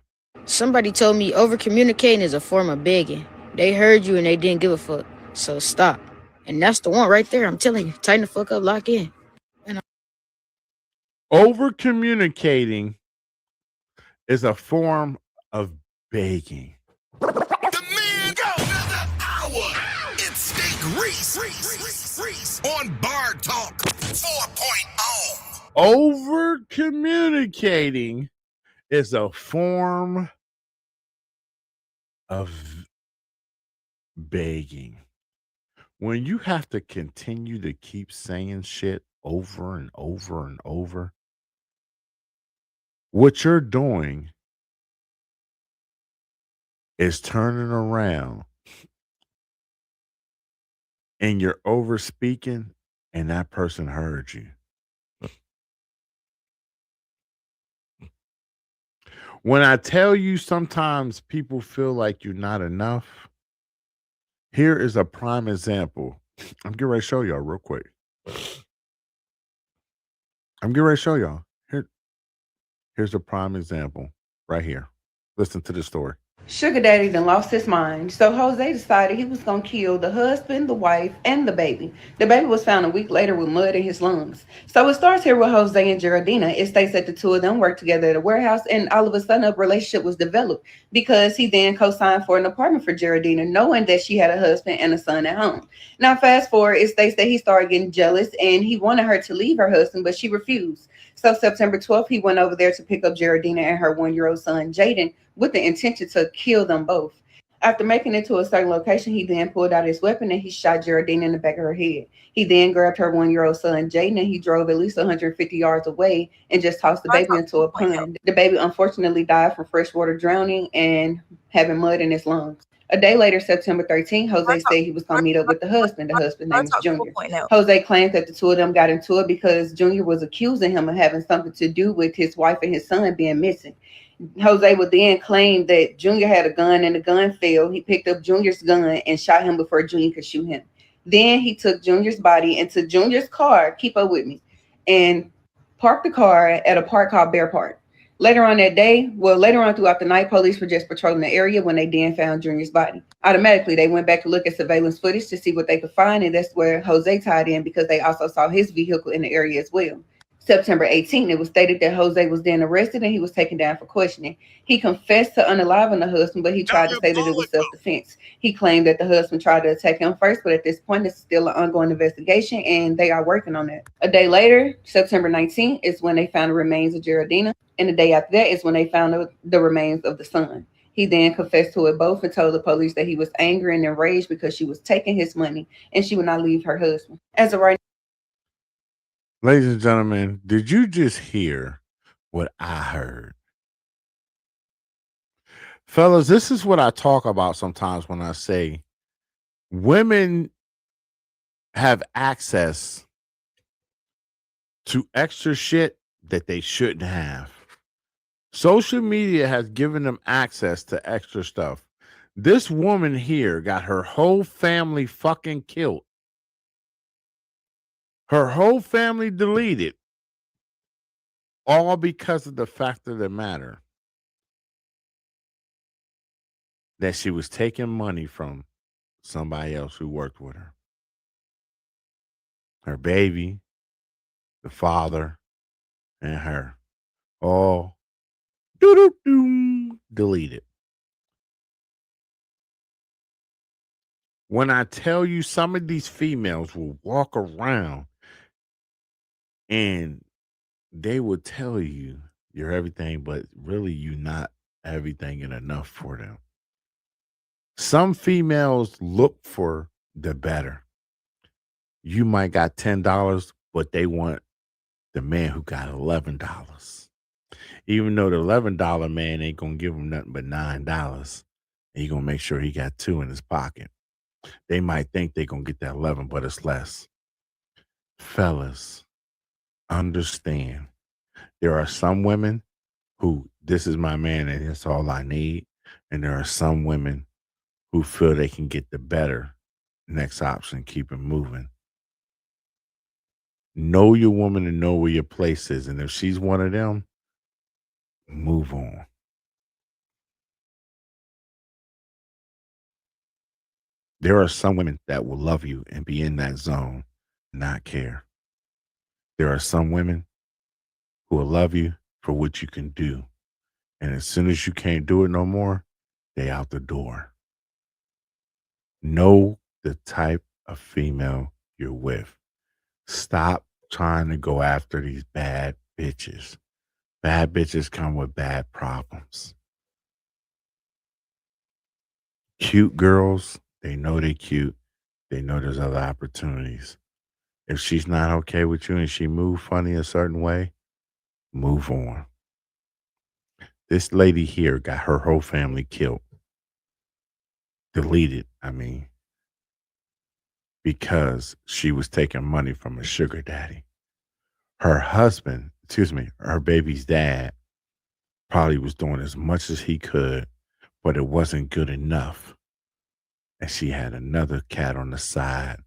Speaker 9: Somebody told me over communicating is a form of begging. They heard you and they didn't give a fuck. So stop. And that's the one right there. I'm telling you. Tighten the fuck up, lock in.
Speaker 1: Over communicating is a form of begging.
Speaker 2: The man of the hour. It's Steak Reese on Bar Talk 4.0.
Speaker 1: Over communicating is a form of begging. When you have to continue to keep saying shit over and over and over, what you're doing is turning around and you're over speaking and that person heard you. When I tell you sometimes people feel like you're not enough, here is a prime example. I'm getting ready to show y'all real quick. Here's a prime example right here. Listen to the story.
Speaker 10: Sugar Daddy done lost his mind, so Jose decided he was going to kill the husband, the wife, and the baby. The baby was found a week later with mud in his lungs. So it starts here with Jose and Geraldina. It states that the two of them worked together at a warehouse, and all of a sudden a relationship was developed because he then co-signed for an apartment for Geraldina, knowing that she had a husband and a son at home. Now fast forward, it states that he started getting jealous and he wanted her to leave her husband, but she refused. So September 12th, he went over there to pick up Geraldina and her 1-year-old son, Jaden, with the intention to kill them both. After making it to a certain location, he then pulled out his weapon and he shot Geraldine in the back of her head. He then grabbed her 1-year-old son, Jaden, and he drove at least 150 yards away and just tossed the baby into a pond. The baby unfortunately died from freshwater drowning and having mud in his lungs. A day later, September 13th, Jose said he was going to meet up with the husband. The husband's name is Junior. Jose claimed that the two of them got into it because Junior was accusing him of having something to do with his wife and his son being missing. Jose would then claim that Junior had a gun and the gun failed. He picked up Junior's gun and shot him before Junior could shoot him. Then he took Junior's body into Junior's car, keep up with me, and parked the car at a park called Bear Park. Later on throughout the night, police were just patrolling the area when they then found Junior's body. Automatically, they went back to look at surveillance footage to see what they could find, and that's where Jose tied in because they also saw his vehicle in the area as well. September 18th, it was stated that Jose was then arrested and he was taken down for questioning. He confessed to unaliving the husband, but he tried to say that it was self-defense. He claimed that the husband tried to attack him first, but at this point, it's still an ongoing investigation, and they are working on that. A day later, September 19th, is when they found the remains of Geraldina, and the day after that is when they found the remains of the son. He then confessed to it both and told the police that he was angry and enraged because she was taking his money and she would not leave her husband. As of right now,
Speaker 1: ladies and gentlemen, did you just hear what I heard? Fellas, this is what I talk about sometimes when I say women have access to extra shit that they shouldn't have. Social media has given them access to extra stuff. This woman here got her whole family fucking killed. Her whole family deleted. All because of the fact of the matter that she was taking money from somebody else who worked with her. Her baby, the father, and her. All deleted. When I tell you some of these females will walk around and they will tell you you're everything, but really you're not everything and enough for them. Some females look for the better. You might got $10, but they want the man who got $11. Even though the $11 man ain't gonna give him nothing but $9, and he gonna make sure he got $2 in his pocket. They might think they gonna get that 11, but it's less. Fellas, understand. There are some women who, this is my man and that's all I need. And there are some women who feel they can get the better next option, keep it moving. Know your woman and know where your place is. And if she's one of them, move on. There are some women that will love you and be in that zone, not care. There are some women who will love you for what you can do. And as soon as you can't do it no more, they out the door. Know the type of female you're with. Stop trying to go after these bad bitches. Bad bitches come with bad problems. Cute girls, they know they're cute. They know there's other opportunities. If she's not okay with you and she move funny a certain way, move on. This lady here got her whole family killed. Deleted, because she was taking money from a sugar daddy. Her husband, her baby's dad, probably was doing as much as he could, but it wasn't good enough. And she had another cat on the side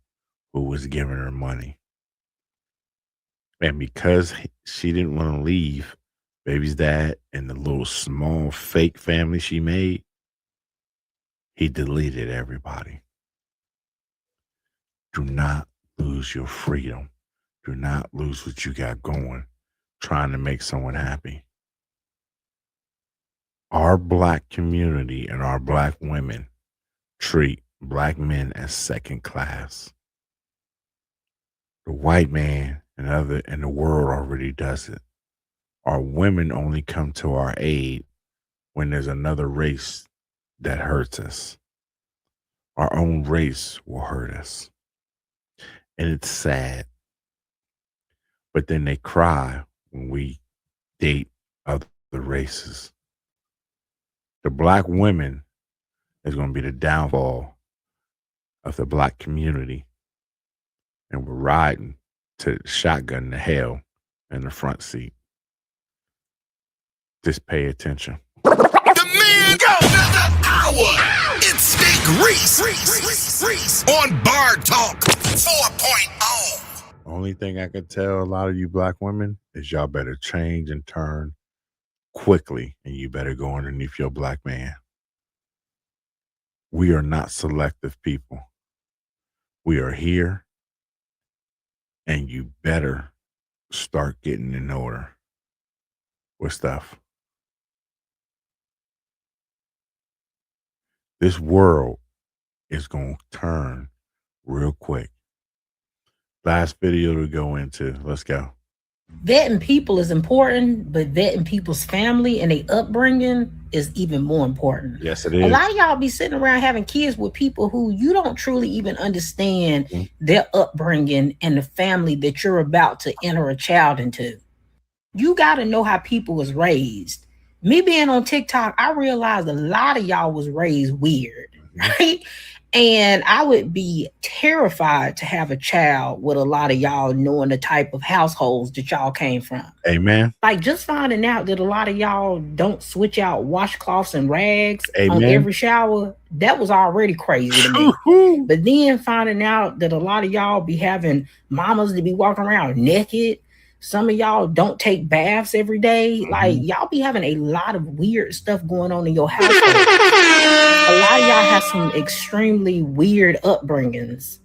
Speaker 1: who was giving her money. And because she didn't want to leave baby's dad and the little small fake family she made, he deleted everybody. Do not lose your freedom. Do not lose what you got going, trying to make someone happy. Our black community and our black women treat black men as second class. The white man and the world already does it. Our women only come to our aid when there's another race that hurts us. Our own race will hurt us. And it's sad. But then they cry when we date other races. The black women, is going to be the downfall of the black community. And we're riding to shotgun to hell in the front seat. Just pay attention.
Speaker 2: The man go another hour. It's Steak Reese on Bar Talk 4.0.
Speaker 1: Only thing I could tell a lot of you black women is y'all better change and turn quickly, and you better go underneath your black man. We are not selective people. We are here, and you better start getting in order with stuff. This world is going to turn real quick. Last video to go into. Let's go.
Speaker 11: Vetting people is important, but vetting people's family and their upbringing is even more important.
Speaker 1: Yes, it is.
Speaker 11: A lot of y'all be sitting around having kids with people who you don't truly even understand their upbringing and the family that you're about to enter a child into. You got to know how people was raised. Me being on TikTok, I realized a lot of y'all was raised weird, right? And I would be terrified to have a child with a lot of y'all knowing the type of households that y'all came from.
Speaker 1: Amen.
Speaker 11: Like just finding out that a lot of y'all don't switch out washcloths and rags
Speaker 1: Amen.
Speaker 11: on every shower, that was already crazy to me. But then finding out that a lot of y'all be having mamas to be walking around naked. Some of y'all don't take baths every day. Like y'all be having a lot of weird stuff going on in your household. A lot of y'all have some extremely weird upbringings.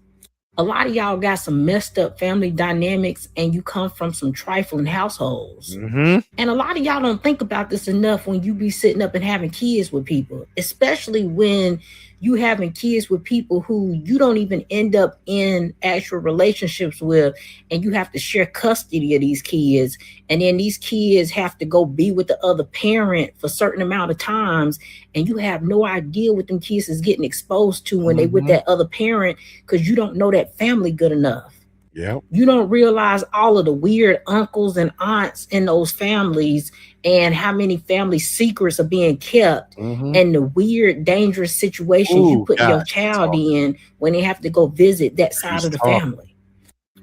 Speaker 11: A lot of y'all got some messed up family dynamics and you come from some trifling households. And a lot of y'all don't think about this enough when you be sitting up and having kids with people, especially when you having kids with people who you don't even end up in actual relationships with, and you have to share custody of these kids. And then these kids have to go be with the other parent for a certain amount of times. And you have no idea what them kids is getting exposed to when they with that other parent, because you don't know that family good enough.
Speaker 1: Yep.
Speaker 11: You don't realize all of the weird uncles and aunts in those families and how many family secrets are being kept and the weird, dangerous situations you put your child in when they have to go visit that side of the family.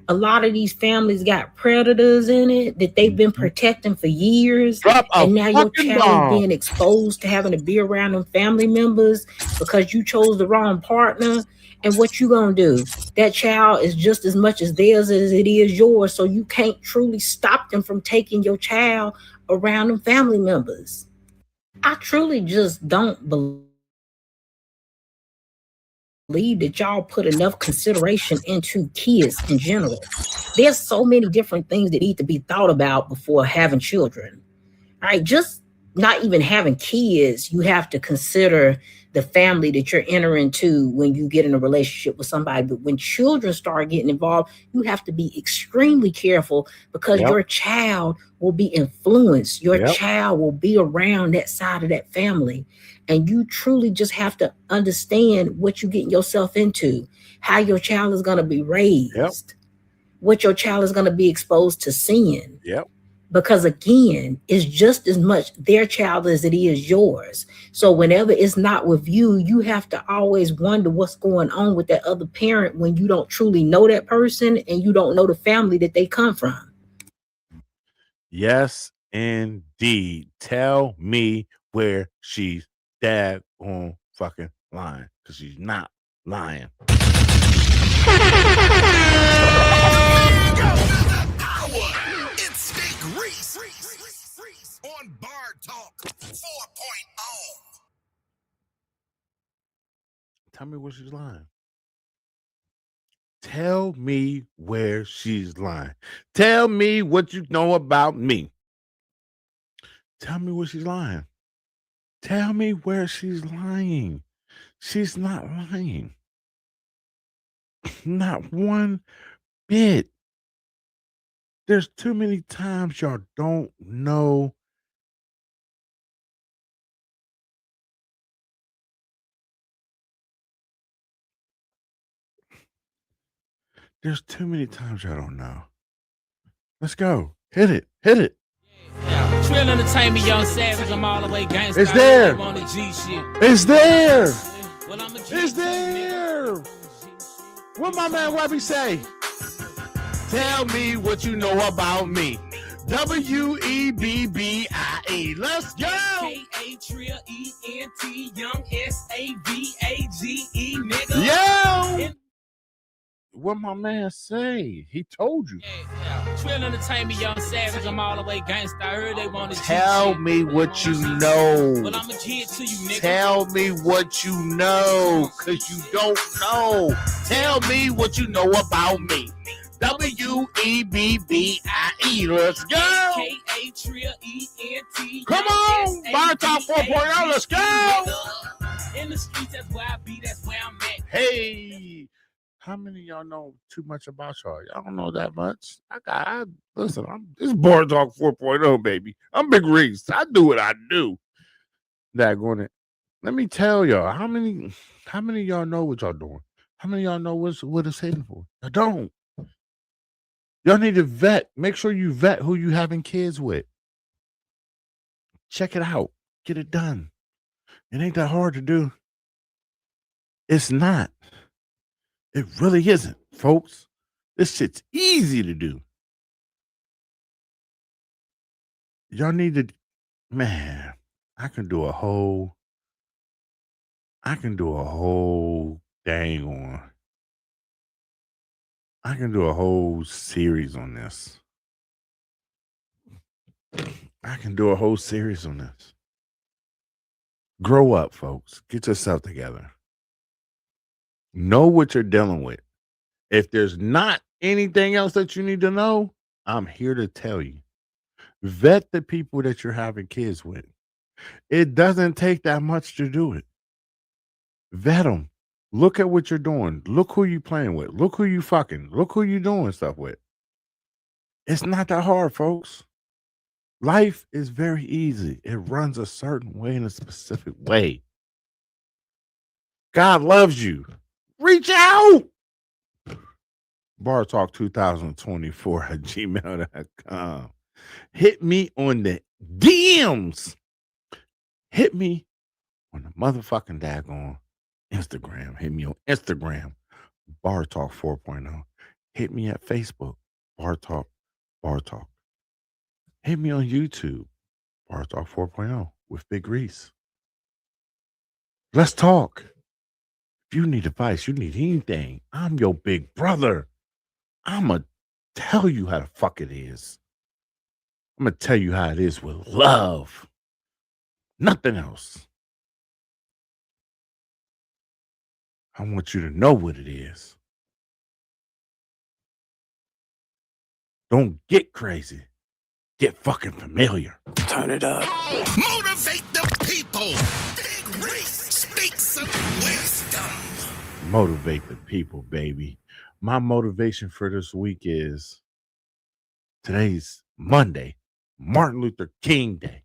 Speaker 11: A lot of these families got predators in it that they've been protecting for years. And now your child is being exposed to having to be around them family members because you chose the wrong partner. And what you gonna do? That child is just as much as theirs as it is yours. So you can't truly stop them from taking your child around them family members. I truly just don't believe that y'all put enough consideration into kids in general. There's so many different things that need to be thought about before having children. All right, just not even having kids, you have to consider the family that you're entering into when you get in a relationship with somebody. But when children start getting involved, you have to be extremely careful because your child will be influenced. Your child will be around that side of that family. And you truly just have to understand what you're getting yourself into, how your child is going to be raised, what your child is going to be exposed to seeing. Because again, it's just as much their child as it is yours. So whenever it's not with you, you have to always wonder what's going on with that other parent when you don't truly know that person and you don't know the family that they come from.
Speaker 1: Yes, indeed. Tell me where she's daggone fucking lying, because she's not lying.
Speaker 2: On Bar Talk 4.0.
Speaker 1: Tell me where she's lying. Tell me where she's lying. Tell me what you know about me. Tell me where she's lying. Tell me where she's lying. She's not lying. Not one bit. There's too many times y'all don't know. There's too many times y'all don't know. Let's go. Hit it. Hit it.
Speaker 12: Trill Entertainment, Young Savage. I'm all the way gangsta.
Speaker 1: It's there.
Speaker 12: On the G shit.
Speaker 1: It's there. It's there. What my man Webby say? Tell me what you know about me. WEBBIE. Let's go.
Speaker 12: KAEENT, young SAVAGE, nigga.
Speaker 1: Yo. What my man say? He told you.
Speaker 12: Yeah. Trill Entertainment, Young Savage. I'm all the way gangsta. I heard they want to
Speaker 1: tell me what you know.
Speaker 12: Well, I'm a kid to you, nigga.
Speaker 1: Tell me what you know, cause you don't know. Tell me what you know about me. WEBBIE. Let's go.
Speaker 12: KAEENT.
Speaker 1: Come on, Bar Talk 4.0. Let's go.
Speaker 12: In the streets, that's where I be. That's where I'm at.
Speaker 1: Hey. How many of y'all know too much about y'all? Y'all don't know that much. Listen, this Bar Talk 4.0, baby. I'm Big Reese. I do what I do. Daggone it. Let me tell y'all, how many of y'all know what y'all doing? How many of y'all know what it's hitting for? I don't. Y'all need to vet. Make sure you vet who you having kids with. Check it out. Get it done. It ain't that hard to do. It's not. It really isn't, folks. This shit's easy to do. Y'all need to, man, I can do a whole thing on. I can do a whole series on this. Grow up, folks. Get yourself together. Know what you're dealing with. If there's not anything else that you need to know, I'm here to tell you. Vet the people that you're having kids with. It doesn't take that much to do it. Vet them. Look at what you're doing. Look who you playing with. Look who you fucking. Look who you doing stuff with. It's not that hard, folks. Life is very easy. It runs a certain way, in a specific way. God loves you. Reach out. Bar Talk 2024 at gmail.com. Hit me on the DMs. Hit me on the motherfucking daggone Instagram. Hit me on Instagram, Bar Talk 4.0. Hit me at Facebook, Bar Talk. Hit me on YouTube, Bar Talk 4.0 with Big Reese. Let's talk. If you need advice, you need anything, I'm your big brother. I'm going to tell you how the fuck it is. I'm going to tell you how it is with love. Nothing else. I want you to know what it is. Don't get crazy. Get fucking familiar.
Speaker 2: Turn it up. Motivate the people. Big Reese speaks some wisdom.
Speaker 1: Motivate the people, baby. My motivation for this week is today's Monday, Martin Luther King Day.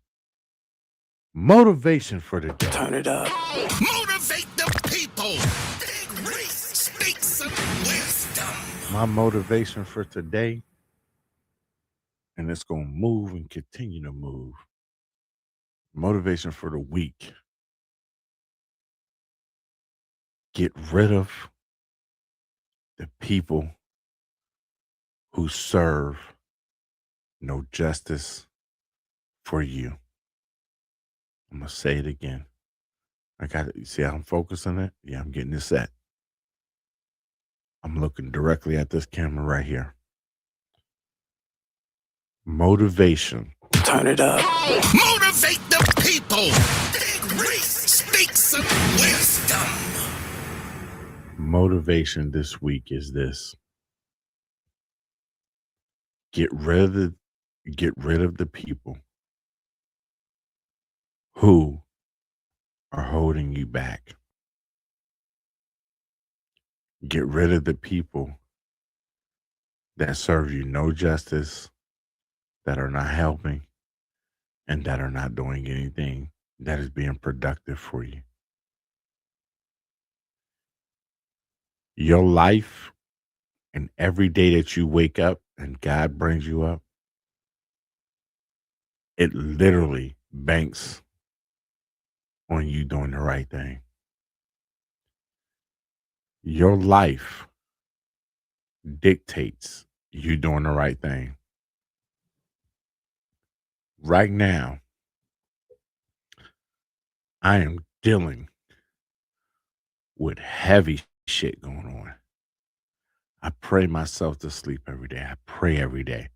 Speaker 1: Motivation for the day.
Speaker 2: Turn it up. Motivate the people. Big Reese speaks some wisdom.
Speaker 1: My motivation for today, and it's going to move and continue to move. Motivation for the week. Get rid of the people who serve no justice for you. I'm going to say it again. I got it. You see how I'm focusing it? Yeah, I'm getting it set. I'm looking directly at this camera right here. Motivation.
Speaker 2: Turn it up. Motivate the people. Big Reese speaks some wisdom.
Speaker 1: Motivation this week is this. Get rid of the people who are holding you back. Get rid of the people that serve you no justice, that are not helping, and that are not doing anything that is being productive for you. Your life and every day that you wake up and God brings you up, it literally banks on you doing the right thing. Your life dictates you doing the right thing. Right now, I am dealing with heavy shit going on. I pray myself to sleep every day. I pray every day.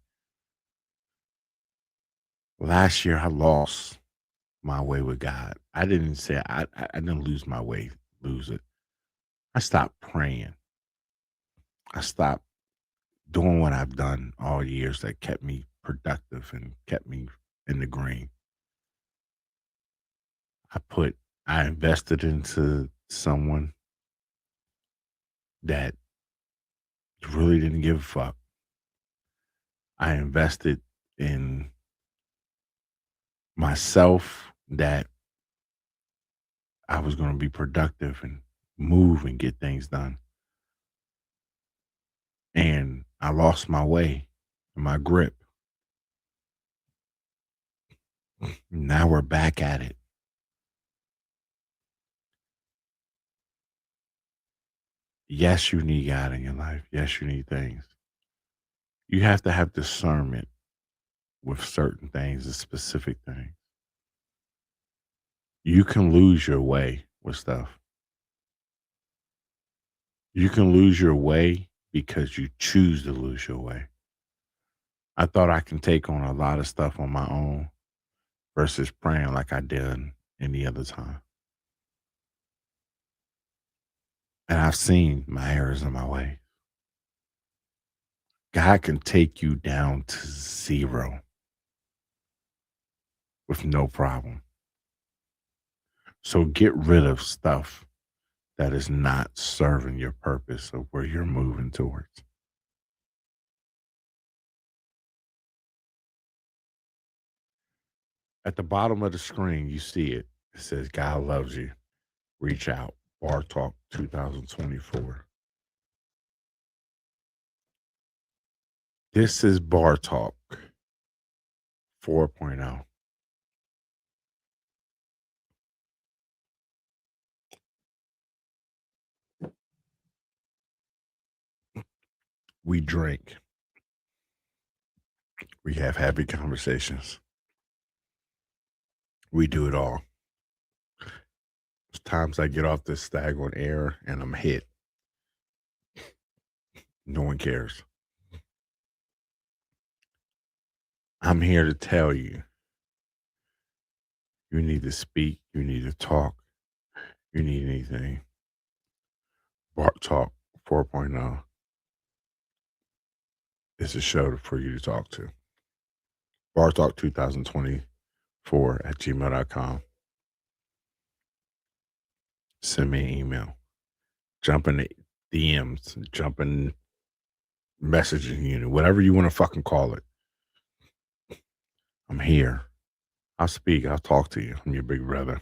Speaker 1: Last year, I lost my way with God. I didn't say I didn't lose my way, lose it. I stopped praying. I stopped doing what I've done all years that kept me productive and kept me in the green. I invested into someone that really didn't give a fuck. I invested in myself that I was going to be productive and move and get things done. And I lost my way and my grip. Now we're back at it. Yes, you need God in your life. Yes, you need things. You have to have discernment with certain things and specific things. You can lose your way with stuff. You can lose your way because you choose to lose your way. I thought I can take on a lot of stuff on my own versus praying like I did any other time. And I've seen my errors in my way. God can take you down to 0 with no problem. So get rid of stuff that is not serving your purpose of where you're moving towards. At the bottom of the screen, you see it. It says, God loves you. Reach out. Bar Talk 2024. This is Bar Talk 4.0. We drink. We have happy conversations. We do it all. There's times I get off this stag on air and I'm hit. No one cares. I'm here to tell you, you need to speak, you need to talk, you need anything. Bar Talk 4.0 is a show for you to talk to. Bar Talk 2024 at gmail.com. Send me an email. Jump in the DMs, jump in messaging unit, whatever you want to fucking call it. I'm here. I'll speak. I'll talk to you. I'm your big brother.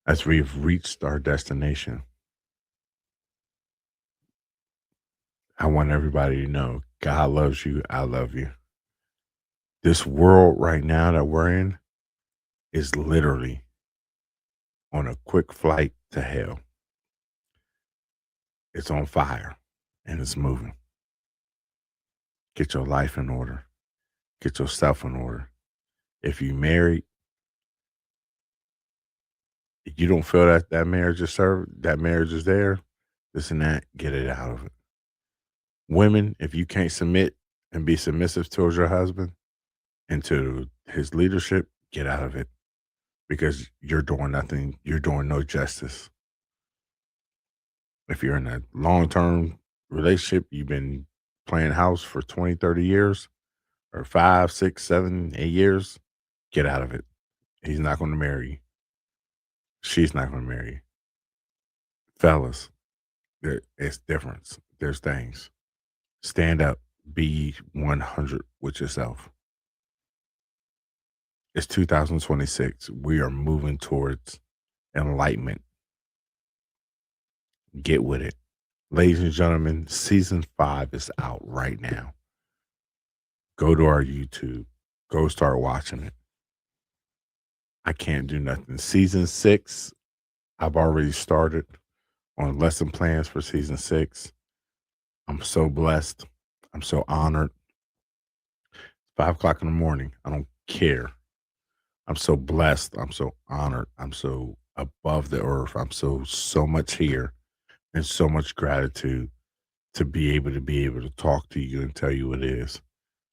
Speaker 1: As we've reached our destination, I want everybody to know God loves you. I love you. This world right now that we're in is literally on a quick flight to hell. It's on fire and it's moving. Get your life in order. Get yourself in order. If you married, you don't feel that marriage is served, that marriage is there, this and that, get it out of it. Women, if you can't submit and be submissive towards your husband and to his leadership, get out of it because you're doing nothing. You're doing no justice. If you're in a long-term relationship, you've been playing house for 20, 30 years or 5, 6, 7, 8 years, get out of it. He's not going to marry you. She's not going to marry you. Fellas, it's difference. There's things. Stand up. Be 100 with yourself. It's 2026. We are moving towards enlightenment. Get with it. Ladies and gentlemen, season 5 is out right now. Go to our YouTube. Go start watching it. I can't do nothing. Season 6, I've already started on lesson plans for season 6. I'm so blessed. I'm so honored. 5 o'clock in the morning. I don't care. I'm so blessed. I'm so honored. I'm so above the earth. I'm so much here and so much gratitude to be able to talk to you and tell you what it is.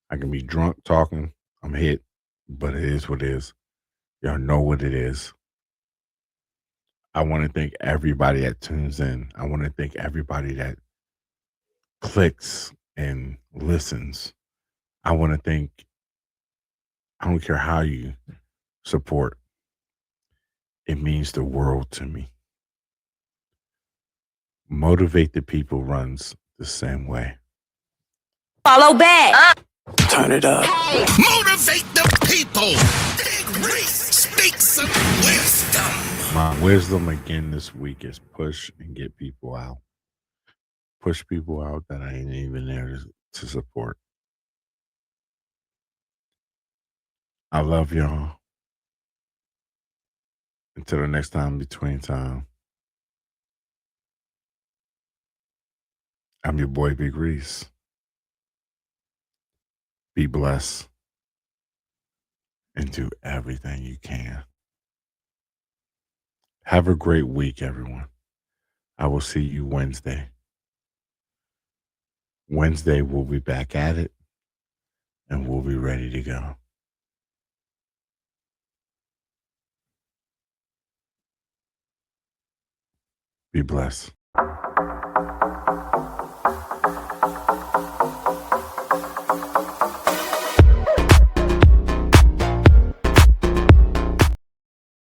Speaker 1: I can be drunk talking. I'm hit, but it is what it is. Y'all know what it is. I want to thank everybody that tunes in. I want to thank everybody that clicks and listens. I want to thank, I don't care how you support. It means the world to me. Motivate the People runs the same way.
Speaker 4: Follow back.
Speaker 2: Turn it up. Motivate the people. Big Reese speaks some wisdom.
Speaker 1: My wisdom again this week is push and get people out. Push people out that I ain't even there to support. I love y'all. Until the next time, between time. I'm your boy, Big Reese. Be blessed and do everything you can. Have a great week, everyone. I will see you Wednesday. Wednesday, we'll be back at it, and we'll be ready to go. Be blessed.